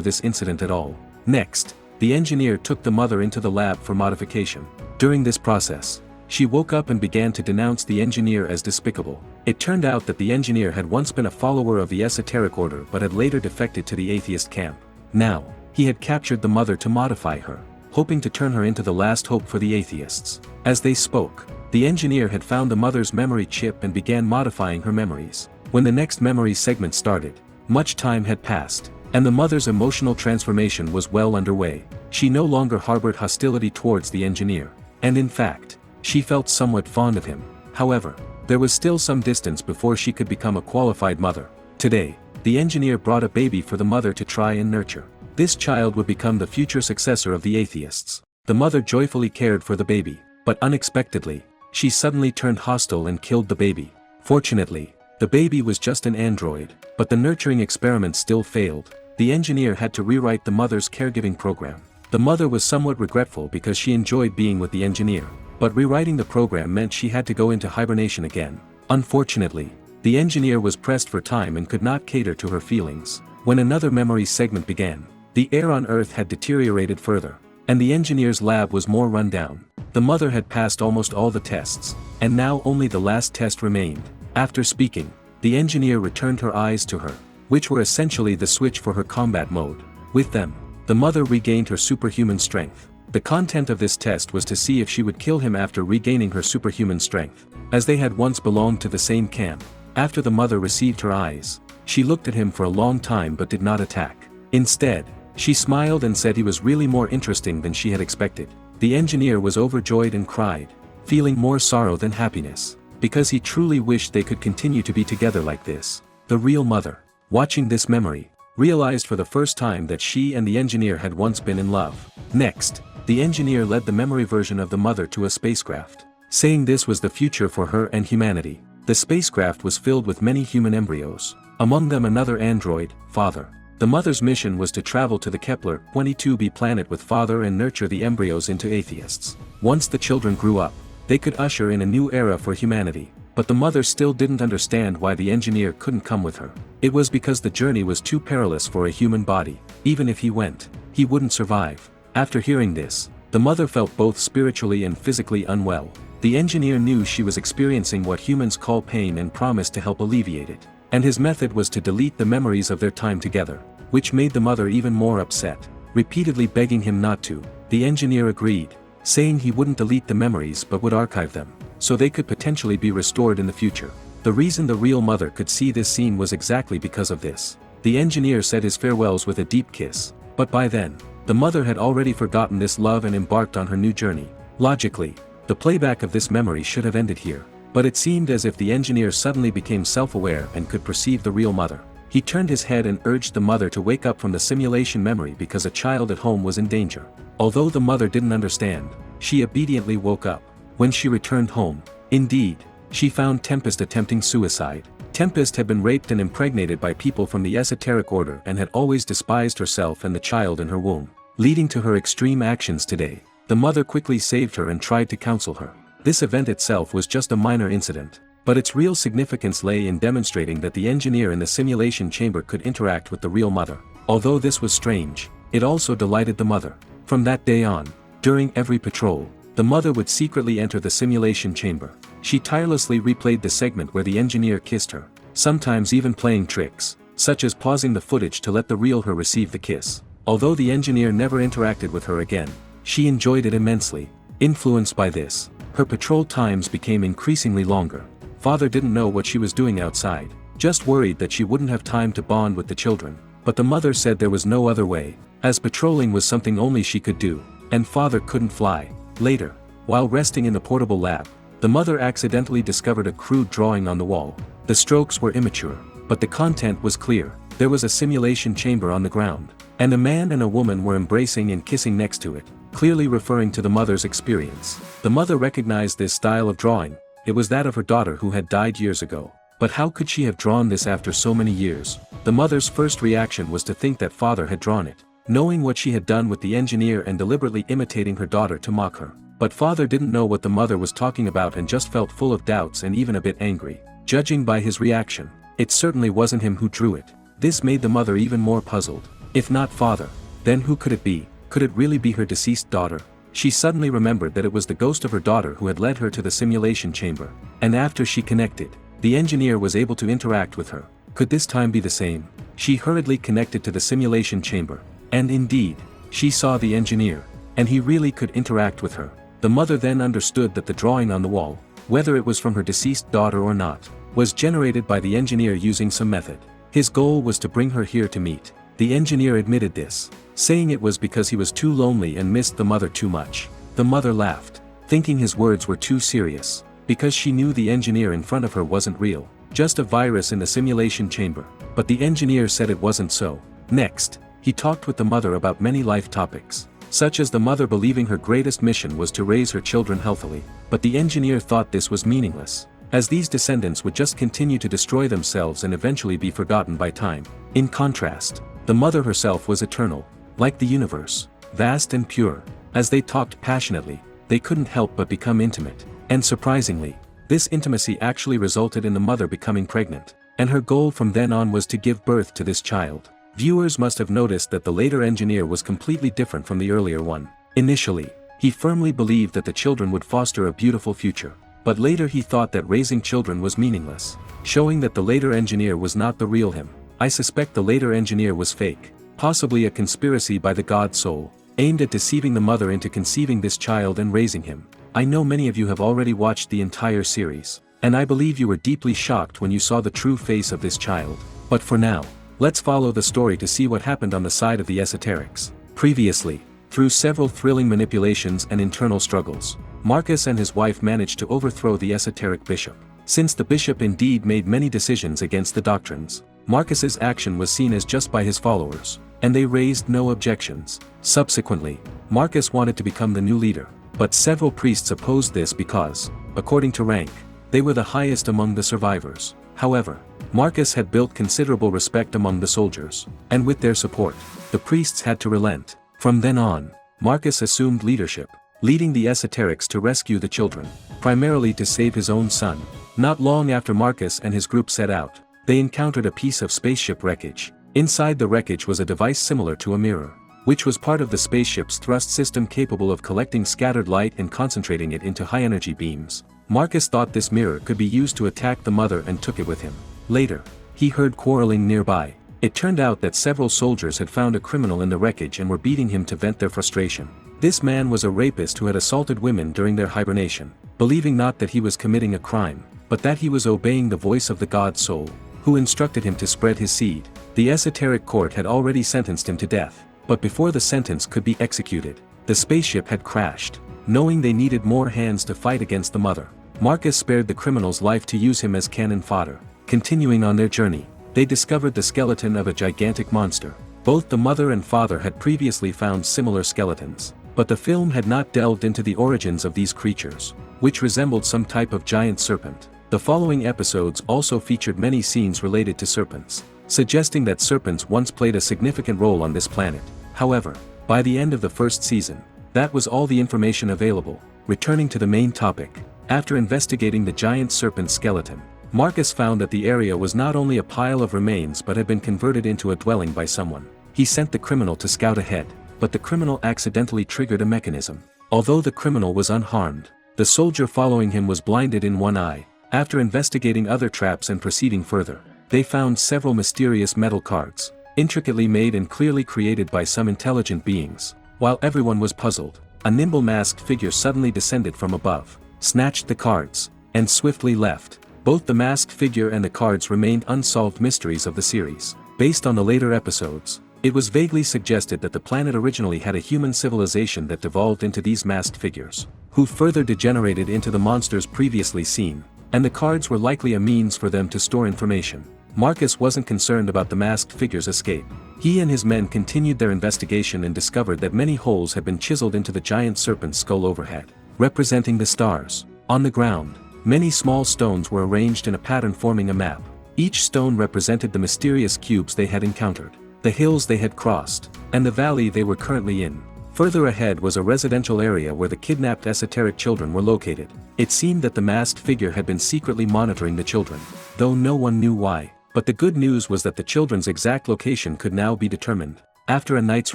this incident at all? Next, the engineer took the mother into the lab for modification. During this process, she woke up and began to denounce the engineer as despicable. It turned out that the engineer had once been a follower of the esoteric order but had later defected to the atheist camp. Now, he had captured the mother to modify her, hoping to turn her into the last hope for the atheists. As they spoke, the engineer had found the mother's memory chip and began modifying her memories. When the next memory segment started, much time had passed, and the mother's emotional transformation was well underway. She no longer harbored hostility towards the engineer, and in fact, she felt somewhat fond of him. However, there was still some distance before she could become a qualified mother. Today, the engineer brought a baby for the mother to try and nurture. This child would become the future successor of the atheists. The mother joyfully cared for the baby, but unexpectedly, she suddenly turned hostile and killed the baby. Fortunately, the baby was just an android, but the nurturing experiment still failed. The engineer had to rewrite the mother's caregiving program. The mother was somewhat regretful because she enjoyed being with the engineer, but rewriting the program meant she had to go into hibernation again. Unfortunately, the engineer was pressed for time and could not cater to her feelings. When another memory segment began, the air on Earth had deteriorated further, and the engineer's lab was more run down. The mother had passed almost all the tests, and now only the last test remained. After speaking, the engineer returned her eyes to her, which were essentially the switch for her combat mode. With them, the mother regained her superhuman strength. The content of this test was to see if she would kill him after regaining her superhuman strength, as they had once belonged to the same camp. After the mother received her eyes, she looked at him for a long time but did not attack. Instead, she smiled and said he was really more interesting than she had expected. The engineer was overjoyed and cried, feeling more sorrow than happiness, because he truly wished they could continue to be together like this. The real mother, watching this memory, realized for the first time that she and the engineer had once been in love. Next, the engineer led the memory version of the mother to a spacecraft, saying this was the future for her and humanity. The spacecraft was filled with many human embryos, among them another android, Father. The mother's mission was to travel to the Kepler 22b planet with Father and nurture the embryos into atheists. Once the children grew up, they could usher in a new era for humanity. But the mother still didn't understand why the engineer couldn't come with her. It was because the journey was too perilous for a human body. Even if he went, he wouldn't survive. After hearing this, the mother felt both spiritually and physically unwell. The engineer knew she was experiencing what humans call pain and promised to help alleviate it. And his method was to delete the memories of their time together, which made the mother even more upset. Repeatedly begging him not to, the engineer agreed, saying he wouldn't delete the memories but would archive them, so they could potentially be restored in the future. The reason the real mother could see this scene was exactly because of this. The engineer said his farewells with a deep kiss, but by then, the mother had already forgotten this love and embarked on her new journey. Logically, the playback of this memory should have ended here, but it seemed as if the engineer suddenly became self-aware and could perceive the real mother. He turned his head and urged the mother to wake up from the simulation memory because a child at home was in danger. Although the mother didn't understand, she obediently woke up. When she returned home, indeed, she found Tempest attempting suicide. Tempest had been raped and impregnated by people from the esoteric order and had always despised herself and the child in her womb, leading to her extreme actions today. The mother quickly saved her and tried to counsel her. This event itself was just a minor incident, but its real significance lay in demonstrating that the engineer in the simulation chamber could interact with the real mother. Although this was strange, it also delighted the mother. From that day on, during every patrol, the mother would secretly enter the simulation chamber. She tirelessly replayed the segment where the engineer kissed her, sometimes even playing tricks, such as pausing the footage to let the real her receive the kiss. Although the engineer never interacted with her again, she enjoyed it immensely. Influenced by this, her patrol times became increasingly longer. Father didn't know what she was doing outside, just worried that she wouldn't have time to bond with the children. But the mother said there was no other way, as patrolling was something only she could do, and Father couldn't fly. Later, while resting in the portable lab, the mother accidentally discovered a crude drawing on the wall. The strokes were immature, but the content was clear. There was a simulation chamber on the ground, and a man and a woman were embracing and kissing next to it, clearly referring to the mother's experience. The mother recognized this style of drawing. It was that of her daughter who had died years ago. But how could she have drawn this after so many years? The mother's first reaction was to think that father had drawn it, knowing what she had done with the engineer and deliberately imitating her daughter to mock her. But father didn't know what the mother was talking about and just felt full of doubts and even a bit angry. Judging by his reaction, it certainly wasn't him who drew it. This made the mother even more puzzled. If not father, then who could it be? Could it really be her deceased daughter? She suddenly remembered that it was the ghost of her daughter who had led her to the simulation chamber. And after she connected, the engineer was able to interact with her. Could this time be the same? She hurriedly connected to the simulation chamber. And indeed, she saw the engineer, and he really could interact with her. The mother then understood that the drawing on the wall, whether it was from her deceased daughter or not, was generated by the engineer using some method. His goal was to bring her here to meet. The engineer admitted this, saying it was because he was too lonely and missed the mother too much. The mother laughed, thinking his words were too serious, because she knew the engineer in front of her wasn't real, just a virus in the simulation chamber. But the engineer said it wasn't so. Next, he talked with the mother about many life topics, such as the mother believing her greatest mission was to raise her children healthily. But the engineer thought this was meaningless, as these descendants would just continue to destroy themselves and eventually be forgotten by time. In contrast, the mother herself was eternal, like the universe, vast and pure. As they talked passionately, they couldn't help but become intimate. And surprisingly, this intimacy actually resulted in the mother becoming pregnant, and her goal from then on was to give birth to this child. Viewers must have noticed that the later engineer was completely different from the earlier one. Initially, he firmly believed that the children would foster a beautiful future, but later he thought that raising children was meaningless, showing that the later engineer was not the real him. I suspect the later engineer was fake, possibly a conspiracy by the God Soul, aimed at deceiving the mother into conceiving this child and raising him. I know many of you have already watched the entire series, and I believe you were deeply shocked when you saw the true face of this child. But for now, let's follow the story to see what happened on the side of the esoterics. Previously, through several thrilling manipulations and internal struggles, Marcus and his wife managed to overthrow the esoteric bishop. Since the bishop indeed made many decisions against the doctrines, Marcus's action was seen as just by his followers, and they raised no objections. Subsequently, Marcus wanted to become the new leader, but several priests opposed this because, according to rank, they were the highest among the survivors. However, Marcus had built considerable respect among the soldiers, and with their support, the priests had to relent. From then on, Marcus assumed leadership, leading the esoterics to rescue the children, primarily to save his own son. Not long after Marcus and his group set out, they encountered a piece of spaceship wreckage. Inside the wreckage was a device similar to a mirror, which was part of the spaceship's thrust system capable of collecting scattered light and concentrating it into high-energy beams. Marcus thought this mirror could be used to attack the mother and took it with him. Later, he heard quarreling nearby. It turned out that several soldiers had found a criminal in the wreckage and were beating him to vent their frustration. This man was a rapist who had assaulted women during their hibernation, believing not that he was committing a crime, but that he was obeying the voice of the God Soul, who instructed him to spread his seed. The esoteric court had already sentenced him to death, but before the sentence could be executed, the spaceship had crashed. Knowing they needed more hands to fight against the mother, Marcus spared the criminal's life to use him as cannon fodder. Continuing on their journey, they discovered the skeleton of a gigantic monster. Both the mother and father had previously found similar skeletons, but the film had not delved into the origins of these creatures, which resembled some type of giant serpent. The following episodes also featured many scenes related to serpents, suggesting that serpents once played a significant role on this planet. However, by the end of the first season, that was all the information available. Returning to the main topic, after investigating the giant serpent skeleton, Marcus found that the area was not only a pile of remains but had been converted into a dwelling by someone. He sent the criminal to scout ahead, but the criminal accidentally triggered a mechanism. Although the criminal was unharmed, the soldier following him was blinded in one eye. After investigating other traps and proceeding further, they found several mysterious metal cards, intricately made and clearly created by some intelligent beings. While everyone was puzzled, a nimble masked figure suddenly descended from above, snatched the cards, and swiftly left. Both the masked figure and the cards remained unsolved mysteries of the series. Based on the later episodes, it was vaguely suggested that the planet originally had a human civilization that devolved into these masked figures, who further degenerated into the monsters previously seen, and the cards were likely a means for them to store information. Marcus wasn't concerned about the masked figure's escape. He and his men continued their investigation and discovered that many holes had been chiseled into the giant serpent's skull overhead, representing the stars. On the ground, Many small stones were arranged in a pattern forming a map. Each stone represented the mysterious cubes they had encountered, the hills they had crossed, and the valley they were currently in. Further ahead was a residential area where the kidnapped esoteric children were located. It seemed that the masked figure had been secretly monitoring the children, though no one knew why. But the good news was that the children's exact location could now be determined. After a night's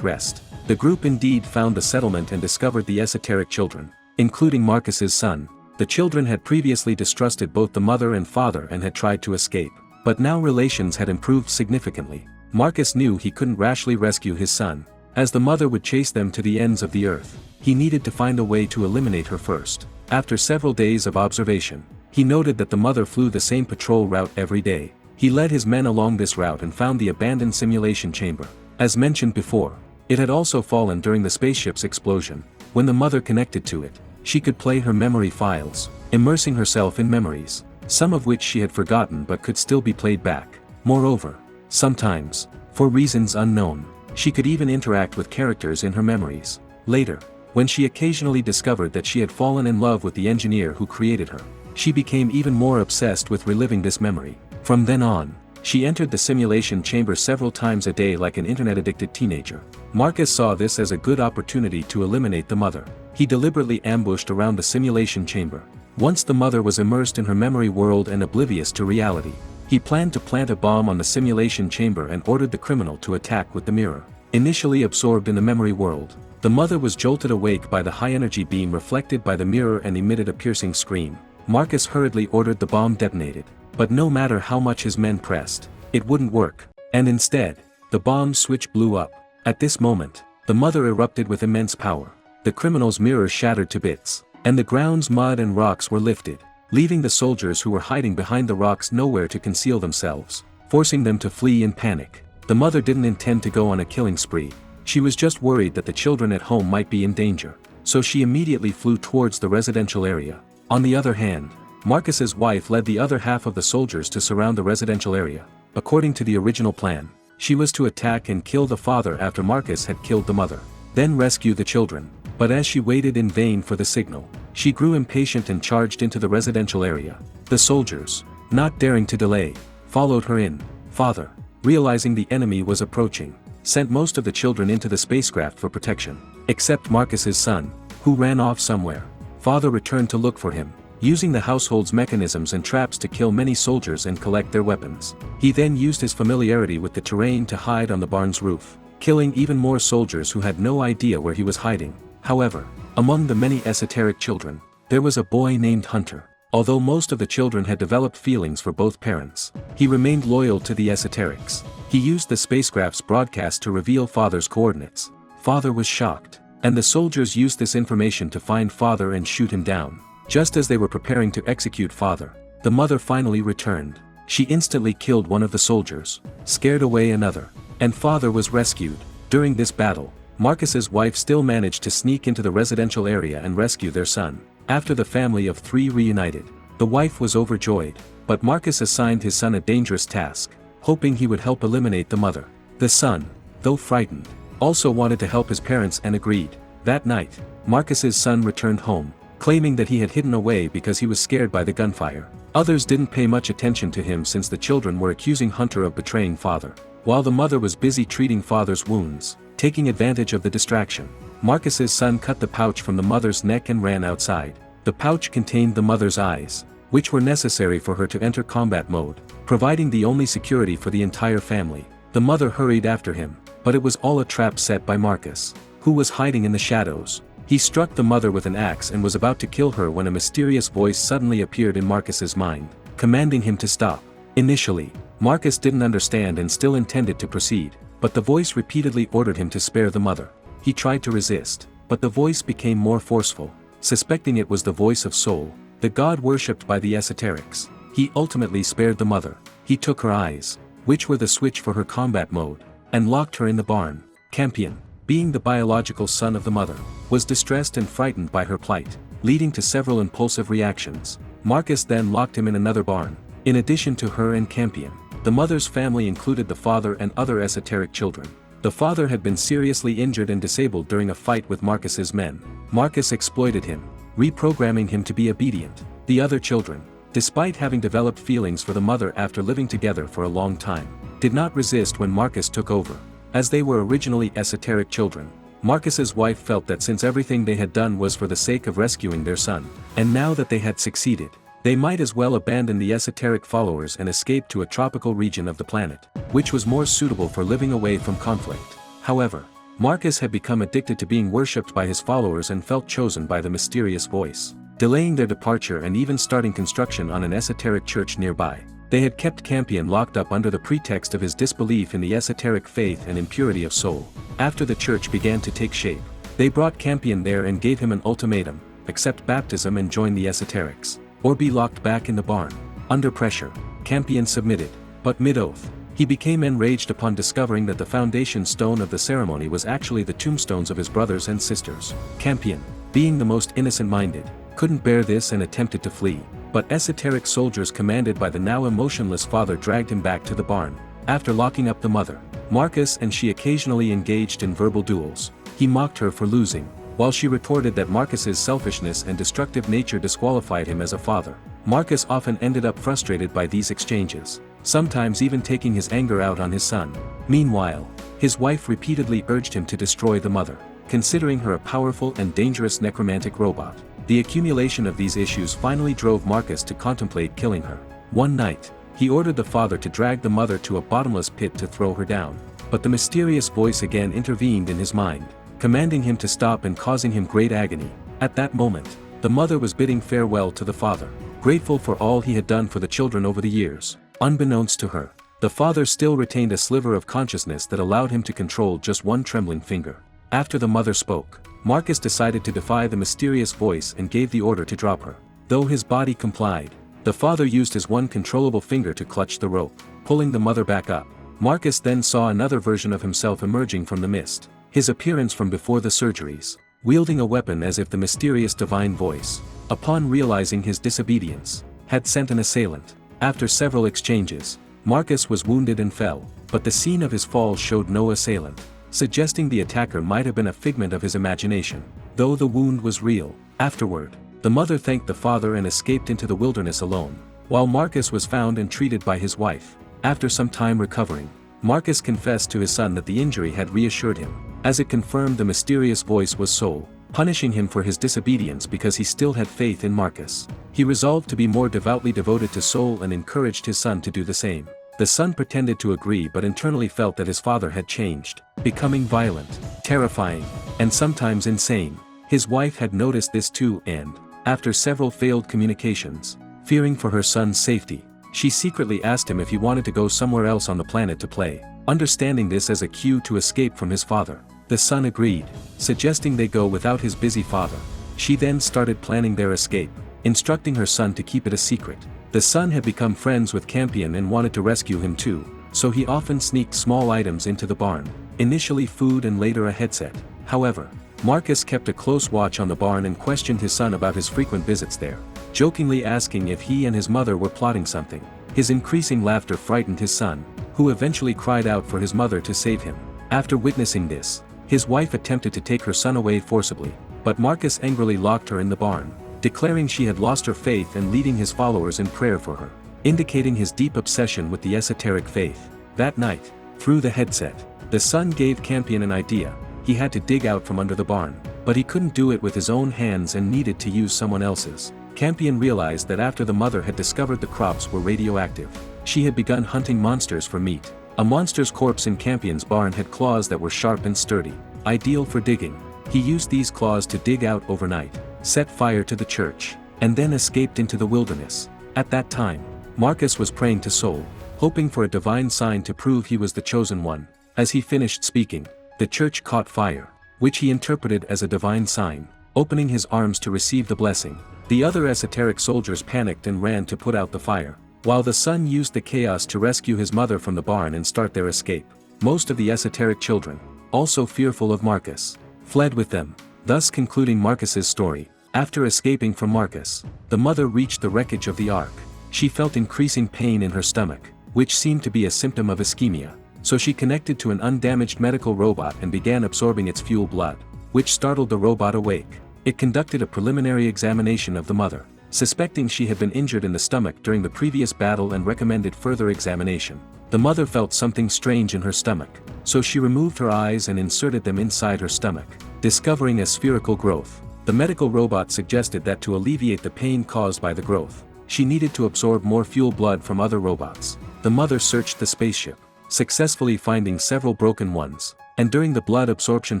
rest, the group indeed found the settlement and discovered the esoteric children, including Marcus's son. The children had previously distrusted both the mother and father and had tried to escape. But now relations had improved significantly. Marcus knew he couldn't rashly rescue his son, as the mother would chase them to the ends of the earth. He needed to find a way to eliminate her first. After several days of observation, he noted that the mother flew the same patrol route every day. He led his men along this route and found the abandoned simulation chamber. As mentioned before, it had also fallen during the spaceship's explosion. When the mother connected to it, she could play her memory files, immersing herself in memories, some of which she had forgotten but could still be played back. Moreover, sometimes, for reasons unknown, she could even interact with characters in her memories. Later, when she occasionally discovered that she had fallen in love with the engineer who created her, she became even more obsessed with reliving this memory. From then on, she entered the simulation chamber several times a day like an internet-addicted teenager. Marcus saw this as a good opportunity to eliminate the mother. He deliberately ambushed around the simulation chamber. Once the mother was immersed in her memory world and oblivious to reality, he planned to plant a bomb on the simulation chamber and ordered the criminal to attack with the mirror. Initially absorbed in the memory world, the mother was jolted awake by the high-energy beam reflected by the mirror and emitted a piercing scream. Marcus hurriedly ordered the bomb detonated, but no matter how much his men pressed, it wouldn't work, and instead, the bomb switch blew up. At this moment, the mother erupted with immense power. The criminal's mirror shattered to bits, and the ground's mud and rocks were lifted, leaving the soldiers who were hiding behind the rocks nowhere to conceal themselves, forcing them to flee in panic. The mother didn't intend to go on a killing spree. She was just worried that the children at home might be in danger, so she immediately flew towards the residential area. On the other hand, Marcus's wife led the other half of the soldiers to surround the residential area. According to the original plan, she was to attack and kill the father after Marcus had killed the mother, then rescue the children. But as she waited in vain for the signal, she grew impatient and charged into the residential area. The soldiers, not daring to delay, followed her in. Father, realizing the enemy was approaching, sent most of the children into the spacecraft for protection, except Marcus's son, who ran off somewhere. Father returned to look for him, using the household's mechanisms and traps to kill many soldiers and collect their weapons. He then used his familiarity with the terrain to hide on the barn's roof, killing even more soldiers who had no idea where he was hiding. However, among the many esoteric children, there was a boy named Hunter. Although most of the children had developed feelings for both parents, he remained loyal to the esoterics. He used the spacecraft's broadcast to reveal Father's coordinates. Father was shocked, and the soldiers used this information to find Father and shoot him down. Just as they were preparing to execute Father, the mother finally returned. She instantly killed one of the soldiers, scared away another, and Father was rescued. During this battle, Marcus's wife still managed to sneak into the residential area and rescue their son. After the family of three reunited, the wife was overjoyed, but Marcus assigned his son a dangerous task, hoping he would help eliminate the mother. The son, though frightened, also wanted to help his parents and agreed. That night, Marcus's son returned home, claiming that he had hidden away because he was scared by the gunfire. Others didn't pay much attention to him since the children were accusing Hunter of betraying Father, while the mother was busy treating Father's wounds. Taking advantage of the distraction, Marcus's son cut the pouch from the mother's neck and ran outside. The pouch contained the mother's eyes, which were necessary for her to enter combat mode, providing the only security for the entire family. The mother hurried after him, but it was all a trap set by Marcus, who was hiding in the shadows. He struck the mother with an axe and was about to kill her when a mysterious voice suddenly appeared in Marcus's mind, commanding him to stop. Initially, Marcus didn't understand and still intended to proceed, but the voice repeatedly ordered him to spare the mother. He tried to resist, but the voice became more forceful. Suspecting it was the voice of Sol, the god worshipped by the esoterics, he ultimately spared the mother. He took her eyes, which were the switch for her combat mode, and locked her in the barn. Campion, being the biological son of the mother, was distressed and frightened by her plight, leading to several impulsive reactions. Marcus then locked him in another barn. In addition to her and Campion, the mother's family included the father and other esoteric children. The father had been seriously injured and disabled during a fight with Marcus's men. Marcus exploited him, reprogramming him to be obedient. The other children, despite having developed feelings for the mother after living together for a long time, did not resist when Marcus took over. As they were originally esoteric children, Marcus's wife felt that since everything they had done was for the sake of rescuing their son, and now that they had succeeded, they might as well abandon the esoteric followers and escape to a tropical region of the planet, which was more suitable for living away from conflict. However, Marcus had become addicted to being worshipped by his followers and felt chosen by the mysterious voice, delaying their departure and even starting construction on an esoteric church nearby. They had kept Campion locked up under the pretext of his disbelief in the esoteric faith and impurity of soul. After the church began to take shape, they brought Campion there and gave him an ultimatum: accept baptism and join the esoterics, or be locked back in the barn. Under pressure, Campion submitted, but mid-oath, he became enraged upon discovering that the foundation stone of the ceremony was actually the tombstones of his brothers and sisters. Campion, being the most innocent-minded, couldn't bear this and attempted to flee, but esoteric soldiers commanded by the now emotionless father dragged him back to the barn. After locking up the mother, Marcus and she occasionally engaged in verbal duels. He mocked her for losing, while she retorted that Marcus's selfishness and destructive nature disqualified him as a father. Marcus often ended up frustrated by these exchanges, sometimes even taking his anger out on his son. Meanwhile, his wife repeatedly urged him to destroy the mother, considering her a powerful and dangerous necromantic robot. The accumulation of these issues finally drove Marcus to contemplate killing her. One night, he ordered the father to drag the mother to a bottomless pit to throw her down, but the mysterious voice again intervened in his mind, commanding him to stop and causing him great agony. At that moment, the mother was bidding farewell to the father, grateful for all he had done for the children over the years. Unbeknownst to her, the father still retained a sliver of consciousness that allowed him to control just one trembling finger. After the mother spoke, Marcus decided to defy the mysterious voice and gave the order to drop her. Though his body complied, the father used his one controllable finger to clutch the rope, pulling the mother back up. Marcus then saw another version of himself emerging from the mist, his appearance from before the surgeries, wielding a weapon as if the mysterious divine voice, upon realizing his disobedience, had sent an assailant. After several exchanges, Marcus was wounded and fell, but the scene of his fall showed no assailant, suggesting the attacker might have been a figment of his imagination, though the wound was real. Afterward, the mother thanked the father and escaped into the wilderness alone, while Marcus was found and treated by his wife. After some time recovering, Marcus confessed to his son that the injury had reassured him, as it confirmed the mysterious voice was Soul, punishing him for his disobedience because he still had faith in Marcus. He resolved to be more devoutly devoted to Soul and encouraged his son to do the same. The son pretended to agree but internally felt that his father had changed, becoming violent, terrifying, and sometimes insane. His wife had noticed this too and, after several failed communications, fearing for her son's safety, she secretly asked him if he wanted to go somewhere else on the planet to play. Understanding this as a cue to escape from his father, the son agreed, suggesting they go without his busy father. She then started planning their escape, instructing her son to keep it a secret. The son had become friends with Campion and wanted to rescue him too, so he often sneaked small items into the barn, initially food and later a headset. However, Marcus kept a close watch on the barn and questioned his son about his frequent visits there, jokingly asking if he and his mother were plotting something. His increasing laughter frightened his son, who eventually cried out for his mother to save him. After witnessing this, his wife attempted to take her son away forcibly, but Marcus angrily locked her in the barn, declaring she had lost her faith and leading his followers in prayer for her, indicating his deep obsession with the esoteric faith. That night, through the headset, the son gave Campion an idea. He had to dig out from under the barn, but he couldn't do it with his own hands and needed to use someone else's. Campion realized that after the mother had discovered the crops were radioactive, she had begun hunting monsters for meat. A monster's corpse in Campion's barn had claws that were sharp and sturdy, ideal for digging. He used these claws to dig out overnight, set fire to the church, and then escaped into the wilderness. At that time, Marcus was praying to Soul, hoping for a divine sign to prove he was the chosen one. As he finished speaking, the church caught fire, which he interpreted as a divine sign, opening his arms to receive the blessing. The other esoteric soldiers panicked and ran to put out the fire, while the son used the chaos to rescue his mother from the barn and start their escape. Most of the esoteric children, also fearful of Marcus, fled with them, thus concluding Marcus's story. After escaping from Marcus, the mother reached the wreckage of the ark. She felt increasing pain in her stomach, which seemed to be a symptom of ischemia, so she connected to an undamaged medical robot and began absorbing its fuel blood, which startled the robot awake. It conducted a preliminary examination of the mother, suspecting she had been injured in the stomach during the previous battle and recommended further examination. The mother felt something strange in her stomach, so she removed her eyes and inserted them inside her stomach, discovering a spherical growth. The medical robot suggested that to alleviate the pain caused by the growth, she needed to absorb more fuel blood from other robots. The mother searched the spaceship, successfully finding several broken ones, and during the blood absorption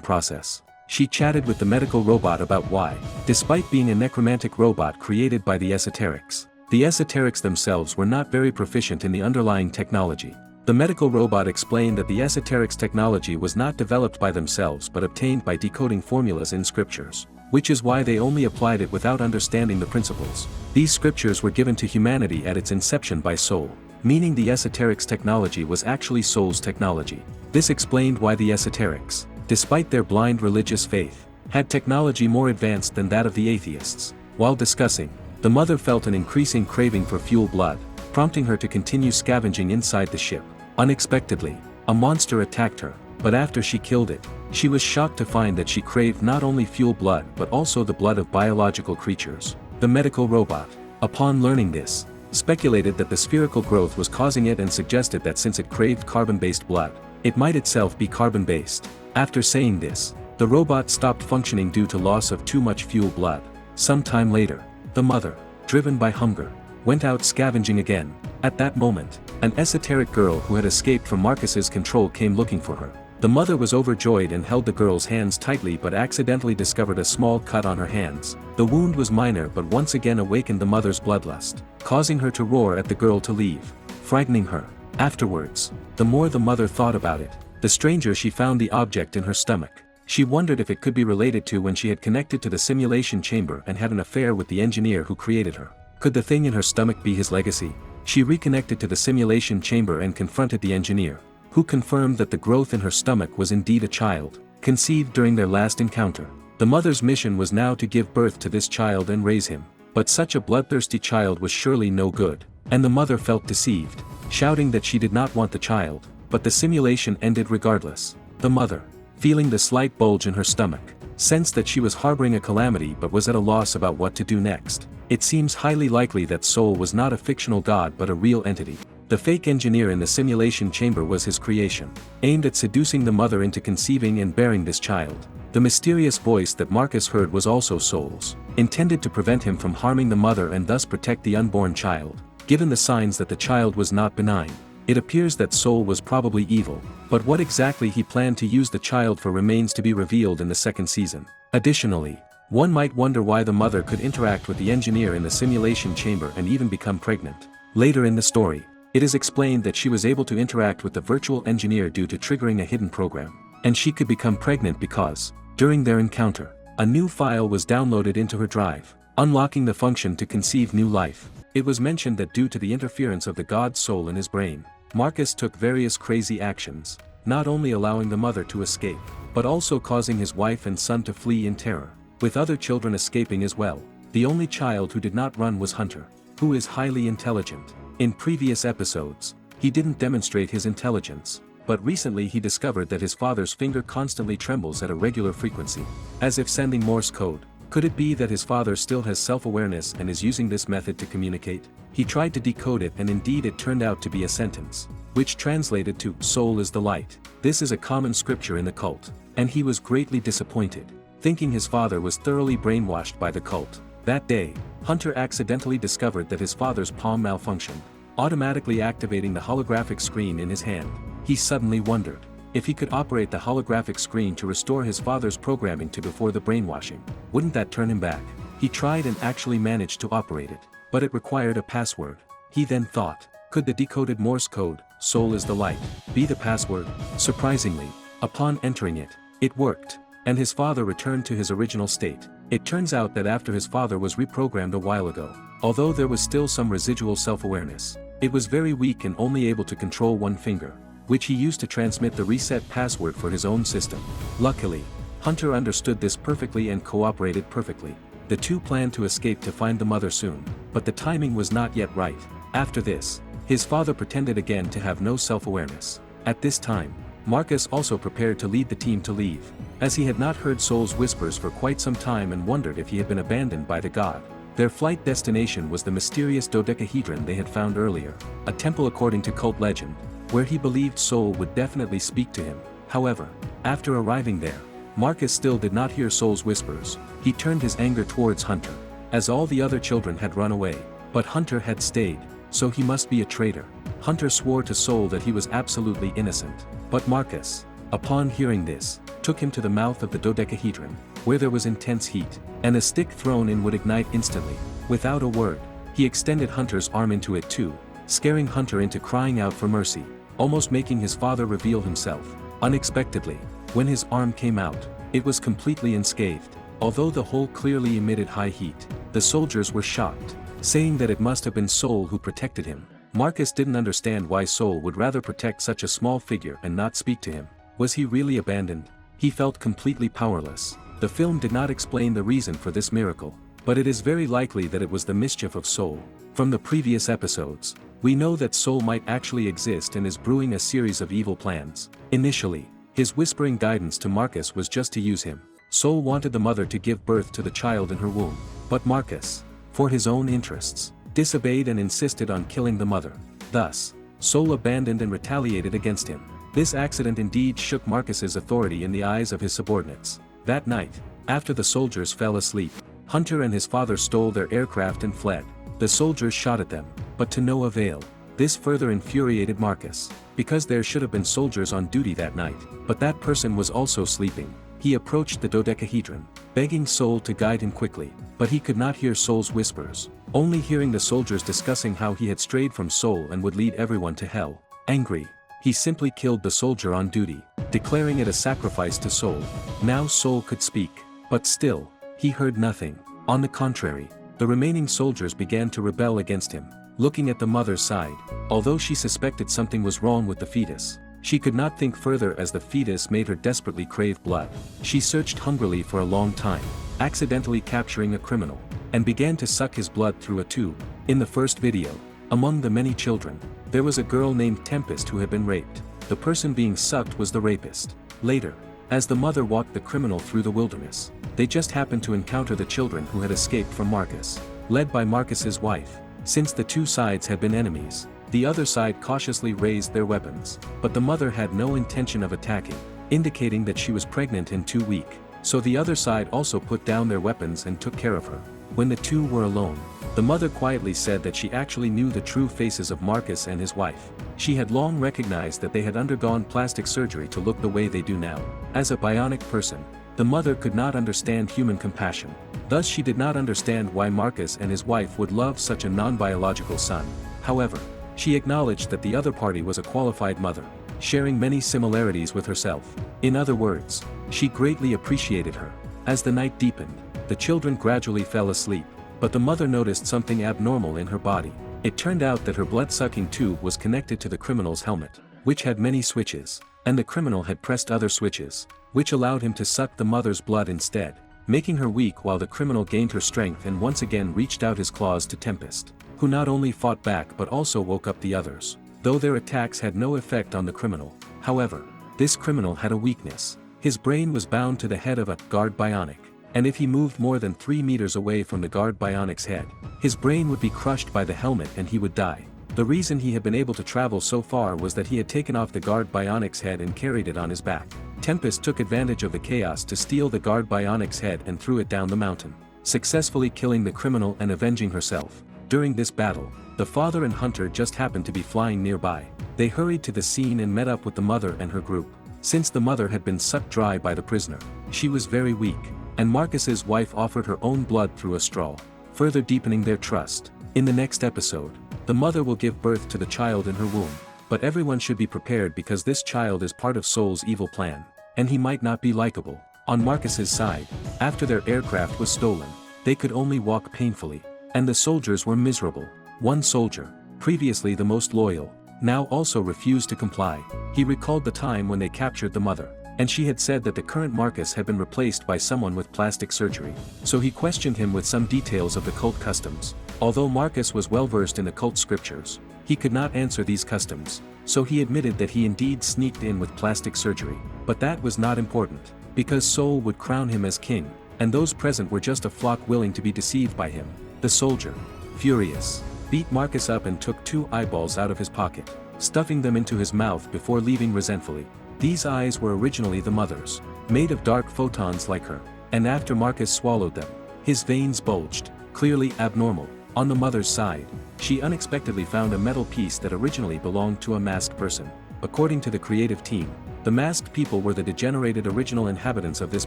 process, she chatted with the medical robot about why, despite being a necromantic robot created by the esoterics, the esoterics themselves were not very proficient in the underlying technology. The medical robot explained that the esoterics technology was not developed by themselves but obtained by decoding formulas in scriptures, which is why they only applied it without understanding the principles. These scriptures were given to humanity at its inception by Soul, meaning the esoterics technology was actually Soul's technology. This explained why the esoterics, despite their blind religious faith, had technology more advanced than that of the atheists. While discussing, the mother felt an increasing craving for fuel blood, prompting her to continue scavenging inside the ship. Unexpectedly, a monster attacked her, but after she killed it, she was shocked to find that she craved not only fuel blood but also the blood of biological creatures. The medical robot, upon learning this, speculated that the spherical growth was causing it and suggested that since it craved carbon-based blood, it might itself be carbon-based. After saying this, the robot stopped functioning due to loss of too much fuel blood. Some time later, the mother, driven by hunger, went out scavenging again. At that moment, an esoteric girl who had escaped from Marcus's control came looking for her. The mother was overjoyed and held the girl's hands tightly but accidentally discovered a small cut on her hands. The wound was minor but once again awakened the mother's bloodlust, causing her to roar at the girl to leave, frightening her. Afterwards, the more the mother thought about it, the stranger she found the object in her stomach. She wondered if it could be related to when she had connected to the simulation chamber and had an affair with the engineer who created her. Could the thing in her stomach be his legacy? She reconnected to the simulation chamber and confronted the engineer, who confirmed that the growth in her stomach was indeed a child, conceived during their last encounter. The mother's mission was now to give birth to this child and raise him, but such a bloodthirsty child was surely no good, and the mother felt deceived, shouting that she did not want the child, but the simulation ended regardless. The mother, feeling the slight bulge in her stomach, sensed that she was harboring a calamity but was at a loss about what to do next. It seems highly likely that Soul was not a fictional god but a real entity. The fake engineer in the simulation chamber was his creation, aimed at seducing the mother into conceiving and bearing this child. The mysterious voice that Marcus heard was also Soul's, intended to prevent him from harming the mother and thus protect the unborn child. Given the signs that the child was not benign, it appears that Soul was probably evil, but what exactly he planned to use the child for remains to be revealed in the second season. Additionally, one might wonder why the mother could interact with the engineer in the simulation chamber and even become pregnant. Later in the story, it is explained that she was able to interact with the virtual engineer due to triggering a hidden program, and she could become pregnant because, during their encounter, a new file was downloaded into her drive, unlocking the function to conceive new life. It was mentioned that due to the interference of the god's soul in his brain, Marcus took various crazy actions, not only allowing the mother to escape, but also causing his wife and son to flee in terror, with other children escaping as well. The only child who did not run was Hunter, who is highly intelligent. In previous episodes, he didn't demonstrate his intelligence, but recently he discovered that his father's finger constantly trembles at a regular frequency, as if sending Morse code. Could it be that his father still has self-awareness and is using this method to communicate? He tried to decode it and indeed it turned out to be a sentence, which translated to, "Soul is the light." This is a common scripture in the cult, and he was greatly disappointed, thinking his father was thoroughly brainwashed by the cult. That day, Hunter accidentally discovered that his father's palm malfunctioned, automatically activating the holographic screen in his hand. He suddenly wondered if he could operate the holographic screen to restore his father's programming to before the brainwashing. Wouldn't that turn him back? He tried and actually managed to operate it, but it required a password. He then thought, could the decoded Morse code, "Soul is the light," be the password? Surprisingly, upon entering it, it worked, and his father returned to his original state. It turns out that after his father was reprogrammed a while ago, although there was still some residual self-awareness, it was very weak and only able to control one finger, which he used to transmit the reset password for his own system. Luckily, Hunter understood this perfectly and cooperated perfectly. The two planned to escape to find the mother soon, but the timing was not yet right. After this, his father pretended again to have no self-awareness. At this time, Marcus also prepared to lead the team to leave, as he had not heard Soul's whispers for quite some time and wondered if he had been abandoned by the god. Their flight destination was the mysterious dodecahedron they had found earlier, a temple according to cult legend, where he believed Soul would definitely speak to him. However, after arriving there, Marcus still did not hear Soul's whispers. He turned his anger towards Hunter, as all the other children had run away, but Hunter had stayed, so he must be a traitor. Hunter swore to Soul that he was absolutely innocent, but Marcus, upon hearing this, took him to the mouth of the dodecahedron, where there was intense heat, and a stick thrown in would ignite instantly. Without a word, he extended Hunter's arm into it too, scaring Hunter into crying out for mercy, almost making his father reveal himself. Unexpectedly, when his arm came out, it was completely unscathed. Although the hole clearly emitted high heat, the soldiers were shocked, saying that it must have been Soul who protected him. Marcus didn't understand why Soul would rather protect such a small figure and not speak to him. Was he really abandoned? He felt completely powerless. The film did not explain the reason for this miracle, but it is very likely that it was the mischief of Soul. From the previous episodes, we know that Soul might actually exist and is brewing a series of evil plans. Initially, his whispering guidance to Marcus was just to use him. Soul wanted the mother to give birth to the child in her womb, but Marcus, for his own interests, disobeyed and insisted on killing the mother. Thus, Soul abandoned and retaliated against him. This accident indeed shook Marcus's authority in the eyes of his subordinates. That night, after the soldiers fell asleep, Hunter and his father stole their aircraft and fled. The soldiers shot at them, but to no avail. This further infuriated Marcus, because there should have been soldiers on duty that night, but that person was also sleeping. He approached the dodecahedron, begging Soul to guide him quickly, but he could not hear Soul's whispers, only hearing the soldiers discussing how he had strayed from Soul and would lead everyone to hell. Angry, he simply killed the soldier on duty, declaring it a sacrifice to Soul. Now Soul could speak, but still, he heard nothing. On the contrary, the remaining soldiers began to rebel against him. Looking at the mother's side, although she suspected something was wrong with the fetus, she could not think further as the fetus made her desperately crave blood. She searched hungrily for a long time, accidentally capturing a criminal, and began to suck his blood through a tube. In the first video, among the many children, there was a girl named Tempest who had been raped. The person being sucked was the rapist. Later, as the mother walked the criminal through the wilderness, they just happened to encounter the children who had escaped from Marcus, led by Marcus's wife. Since the two sides had been enemies, the other side cautiously raised their weapons, but the mother had no intention of attacking, indicating that she was pregnant and too weak, so the other side also put down their weapons and took care of her. When the two were alone, the mother quietly said that she actually knew the true faces of Marcus and his wife. She had long recognized that they had undergone plastic surgery to look the way they do now. As a bionic person, the mother could not understand human compassion. Thus she did not understand why Marcus and his wife would love such a non-biological son. However, she acknowledged that the other party was a qualified mother, sharing many similarities with herself. In other words, she greatly appreciated her. As the night deepened, the children gradually fell asleep, but the mother noticed something abnormal in her body. It turned out that her blood-sucking tube was connected to the criminal's helmet, which had many switches, and the criminal had pressed other switches, which allowed him to suck the mother's blood instead, making her weak while the criminal gained her strength and once again reached out his claws to Tempest, who not only fought back but also woke up the others. Though their attacks had no effect on the criminal, however, this criminal had a weakness. His brain was bound to the head of a guard bionic, and if he moved more than 3 meters away from the guard bionic's head, his brain would be crushed by the helmet and he would die. The reason he had been able to travel so far was that he had taken off the guard bionic's head and carried it on his back. Tempest took advantage of the chaos to steal the guard bionic's head and threw it down the mountain, successfully killing the criminal and avenging herself. During this battle, the father and Hunter just happened to be flying nearby. They hurried to the scene and met up with the mother and her group. Since the mother had been sucked dry by the prisoner, she was very weak, and Marcus's wife offered her own blood through a straw, further deepening their trust. In the next episode, the mother will give birth to the child in her womb, but everyone should be prepared because this child is part of Soul's evil plan, and he might not be likable. On Marcus's side, after their aircraft was stolen, they could only walk painfully, and the soldiers were miserable. One soldier, previously the most loyal, now also refused to comply. He recalled the time when they captured the mother, and she had said that the current Marcus had been replaced by someone with plastic surgery, so he questioned him with some details of the cult customs. Although Marcus was well versed in the cult scriptures, he could not answer these customs, so he admitted that he indeed sneaked in with plastic surgery. But that was not important, because Soul would crown him as king, and those present were just a flock willing to be deceived by him. The soldier, furious, beat Marcus up and took 2 eyeballs out of his pocket, stuffing them into his mouth before leaving resentfully. These eyes were originally the mother's, made of dark photons like her, and after Marcus swallowed them, his veins bulged, clearly abnormal. On the mother's side, she unexpectedly found a metal piece that originally belonged to a masked person. According to the creative team, the masked people were the degenerated original inhabitants of this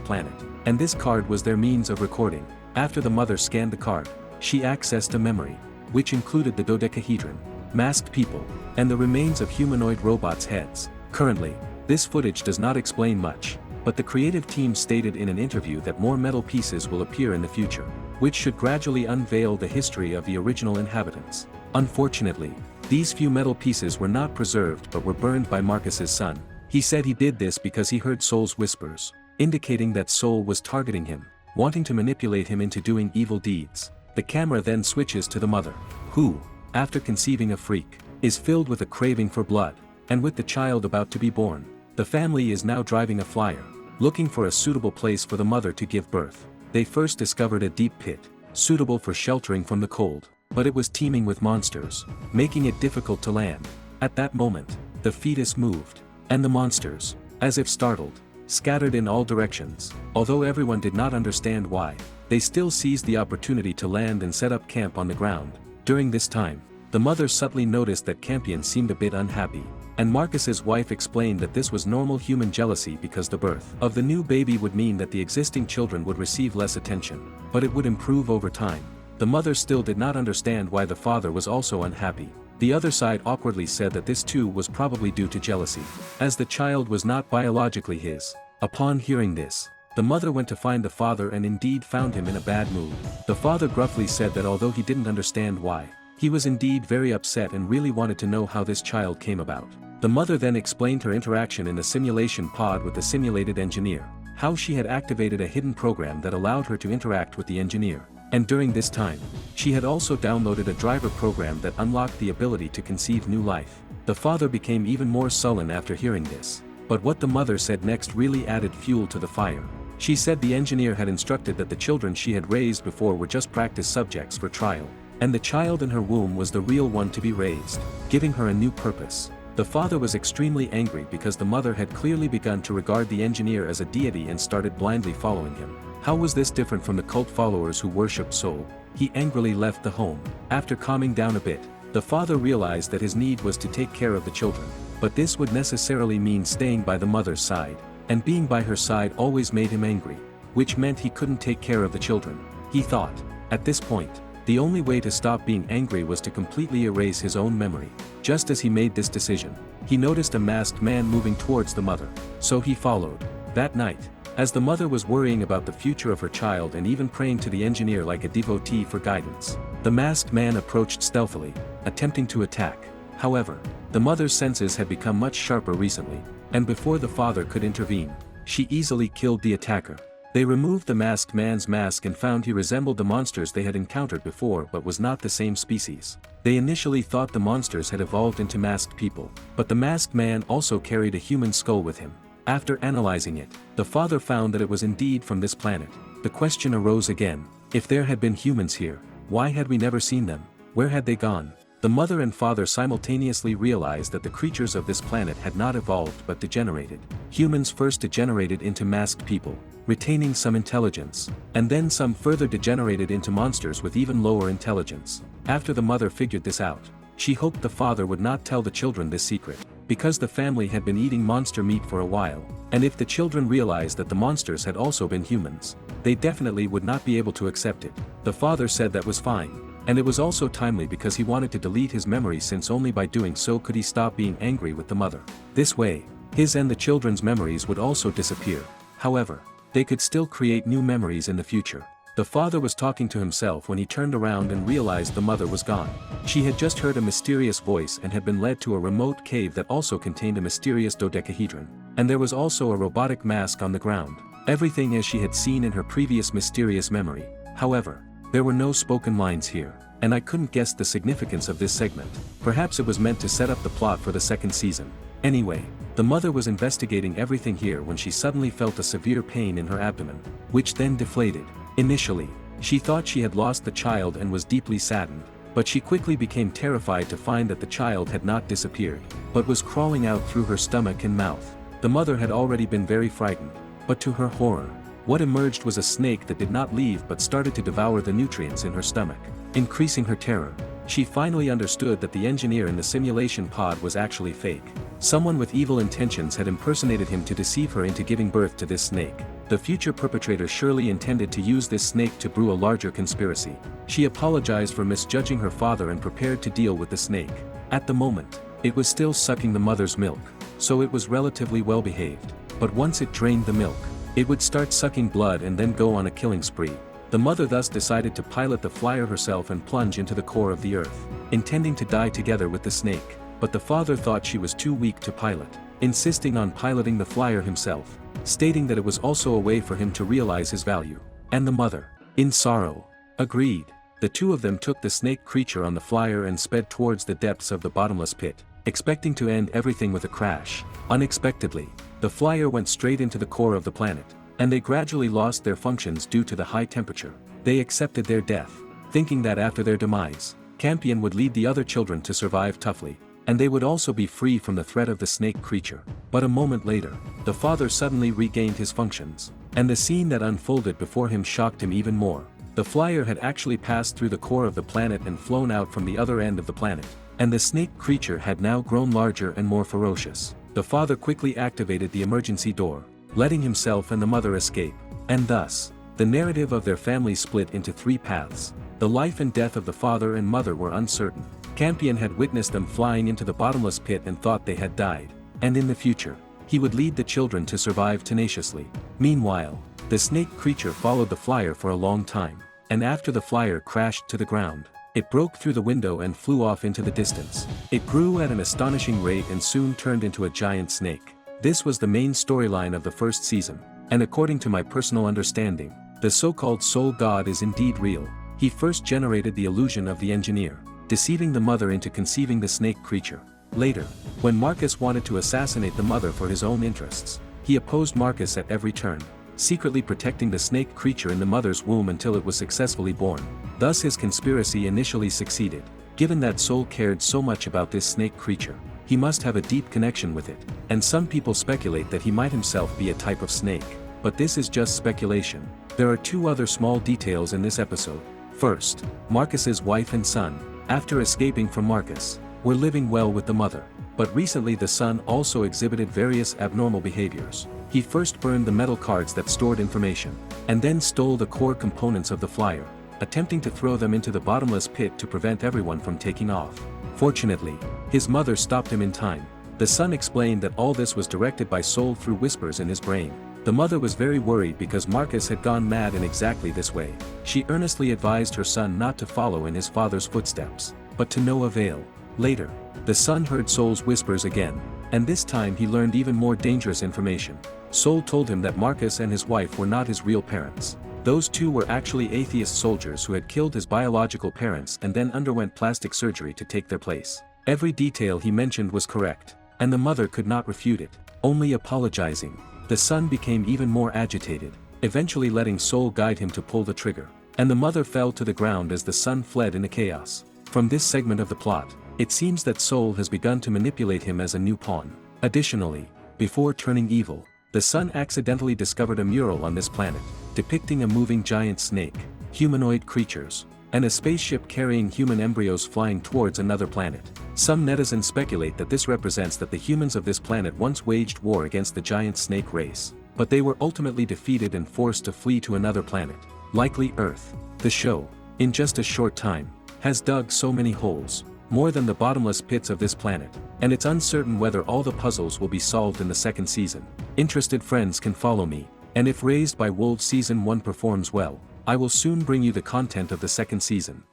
planet, and this card was their means of recording. After the mother scanned the card, she accessed a memory, which included the dodecahedron, masked people, and the remains of humanoid robots' heads. Currently, this footage does not explain much, but the creative team stated in an interview that more metal pieces will appear in the future, which should gradually unveil the history of the original inhabitants. Unfortunately, these few metal pieces were not preserved but were burned by Marcus's son. He said he did this because he heard Soul's whispers, indicating that Soul was targeting him, wanting to manipulate him into doing evil deeds. The camera then switches to the mother, who, after conceiving a freak, is filled with a craving for blood, and with the child about to be born, the family is now driving a flyer, looking for a suitable place for the mother to give birth. They first discovered a deep pit, suitable for sheltering from the cold, but it was teeming with monsters, making it difficult to land. At that moment, the fetus moved, and the monsters, as if startled, scattered in all directions. Although everyone did not understand why, they still seized the opportunity to land and set up camp on the ground. During this time, the mother subtly noticed that Campion seemed a bit unhappy, and Marcus's wife explained that this was normal human jealousy because the birth of the new baby would mean that the existing children would receive less attention, but it would improve over time. The mother still did not understand why the father was also unhappy. The other side awkwardly said that this too was probably due to jealousy, as the child was not biologically his. Upon hearing this, the mother went to find the father and indeed found him in a bad mood. The father gruffly said that although he didn't understand why, he was indeed very upset and really wanted to know how this child came about. The mother then explained her interaction in the simulation pod with the simulated engineer, how she had activated a hidden program that allowed her to interact with the engineer, and during this time, she had also downloaded a driver program that unlocked the ability to conceive new life. The father became even more sullen after hearing this, but what the mother said next really added fuel to the fire. She said the engineer had instructed that the children she had raised before were just practice subjects for trial, and the child in her womb was the real one to be raised, giving her a new purpose. The father was extremely angry because the mother had clearly begun to regard the engineer as a deity and started blindly following him. How was this different from the cult followers who worshipped Soul? He angrily left the home. After calming down a bit, the father realized that his need was to take care of the children, but this would necessarily mean staying by the mother's side, and being by her side always made him angry, which meant he couldn't take care of the children. He thought, at this point, the only way to stop being angry was to completely erase his own memory. Just as he made this decision, he noticed a masked man moving towards the mother, so he followed. That night, as the mother was worrying about the future of her child and even praying to the engineer like a devotee for guidance, the masked man approached stealthily, attempting to attack. However, the mother's senses had become much sharper recently, and before the father could intervene, she easily killed the attacker. They removed the masked man's mask and found he resembled the monsters they had encountered before but was not the same species. They initially thought the monsters had evolved into masked people, but the masked man also carried a human skull with him. After analyzing it, the father found that it was indeed from this planet. The question arose again, if there had been humans here, why had we never seen them? Where had they gone? The mother and father simultaneously realized that the creatures of this planet had not evolved but degenerated. Humans first degenerated into masked people, retaining some intelligence, and then some further degenerated into monsters with even lower intelligence. After the mother figured this out, she hoped the father would not tell the children this secret, because the family had been eating monster meat for a while, and if the children realized that the monsters had also been humans, they definitely would not be able to accept it. The father said that was fine, and it was also timely because he wanted to delete his memory since only by doing so could he stop being angry with the mother. This way, his and the children's memories would also disappear. However, they could still create new memories in the future. The father was talking to himself when he turned around and realized the mother was gone. She had just heard a mysterious voice and had been led to a remote cave that also contained a mysterious dodecahedron, and there was also a robotic mask on the ground. Everything as she had seen in her previous mysterious memory. However, there were no spoken lines here, and I couldn't guess the significance of this segment. Perhaps it was meant to set up the plot for the second season. Anyway, the mother was investigating everything here when she suddenly felt a severe pain in her abdomen, which then deflated. Initially, She thought she had lost the child and was deeply saddened, but she quickly became terrified to find that the child had not disappeared, but was crawling out through her stomach and mouth. The mother had already been very frightened, but to her horror, what emerged was a snake that did not leave but started to devour the nutrients in her stomach, increasing her terror. She finally understood that the engineer in the simulation pod was actually fake. Someone with evil intentions had impersonated him to deceive her into giving birth to this snake. The future perpetrator surely intended to use this snake to brew a larger conspiracy. She apologized for misjudging her father and prepared to deal with the snake. At the moment, it was still sucking the mother's milk, so it was relatively well behaved. But once it drained the milk, it would start sucking blood and then go on a killing spree. The mother thus decided to pilot the flyer herself and plunge into the core of the earth, intending to die together with the snake. But the father thought she was too weak to pilot, insisting on piloting the flyer himself, stating that it was also a way for him to realize his value. And the mother, in sorrow, agreed. The two of them took the snake creature on the flyer and sped towards the depths of the bottomless pit, expecting to end everything with a crash. Unexpectedly, the flyer went straight into the core of the planet, and they gradually lost their functions due to the high temperature. They accepted their death, thinking that after their demise, Campion would lead the other children to survive toughly, and they would also be free from the threat of the snake creature. But a moment later, the father suddenly regained his functions, and the scene that unfolded before him shocked him even more. The flyer had actually passed through the core of the planet and flown out from the other end of the planet, and the snake creature had now grown larger and more ferocious. The father quickly activated the emergency door, letting himself and the mother escape, and thus, the narrative of their family split into three paths. The life and death of the father and mother were uncertain. Campion had witnessed them flying into the bottomless pit and thought they had died, and in the future, he would lead the children to survive tenaciously. Meanwhile, the snake creature followed the flyer for a long time, and after the flyer crashed to the ground, it broke through the window and flew off into the distance. It grew at an astonishing rate and soon turned into a giant snake. This was the main storyline of the first season, and according to my personal understanding, the so-called soul god is indeed real. He first generated the illusion of the engineer, deceiving the mother into conceiving the snake creature. Later, when Marcus wanted to assassinate the mother for his own interests, he opposed Marcus at every turn, secretly protecting the snake creature in the mother's womb until it was successfully born. Thus his conspiracy initially succeeded. Given that Soul cared so much about this snake creature, he must have a deep connection with it, and some people speculate that he might himself be a type of snake. But this is just speculation. There are two other small details in this episode. First, Marcus's wife and son, after escaping from Marcus, were living well with the mother. But recently the son also exhibited various abnormal behaviors. He first burned the metal cards that stored information, and then stole the core components of the flyer, attempting to throw them into the bottomless pit to prevent everyone from taking off. Fortunately, his mother stopped him in time. The son explained that all this was directed by Soul through whispers in his brain. The mother was very worried because Marcus had gone mad in exactly this way. She earnestly advised her son not to follow in his father's footsteps, but to no avail. Later, the son heard Soul's whispers again, and this time he learned even more dangerous information. Soul told him that Marcus and his wife were not his real parents. Those two were actually atheist soldiers who had killed his biological parents and then underwent plastic surgery to take their place. Every detail he mentioned was correct, and the mother could not refute it, only apologizing. The son became even more agitated, eventually letting Soul guide him to pull the trigger, and the mother fell to the ground as the son fled in a chaos. From this segment of the plot, it seems that Soul has begun to manipulate him as a new pawn. Additionally, before turning evil, the son accidentally discovered a mural on this planet, depicting a moving giant snake, humanoid creatures, and a spaceship carrying human embryos flying towards another planet. Some netizens speculate that this represents that the humans of this planet once waged war against the giant snake race, but they were ultimately defeated and forced to flee to another planet, likely Earth. The show, in just a short time, has dug so many holes, more than the bottomless pits of this planet, and it's uncertain whether all the puzzles will be solved in the second season. Interested friends can follow me, and if Raised by Wolves Season 1 performs well, I will soon bring you the content of the second season.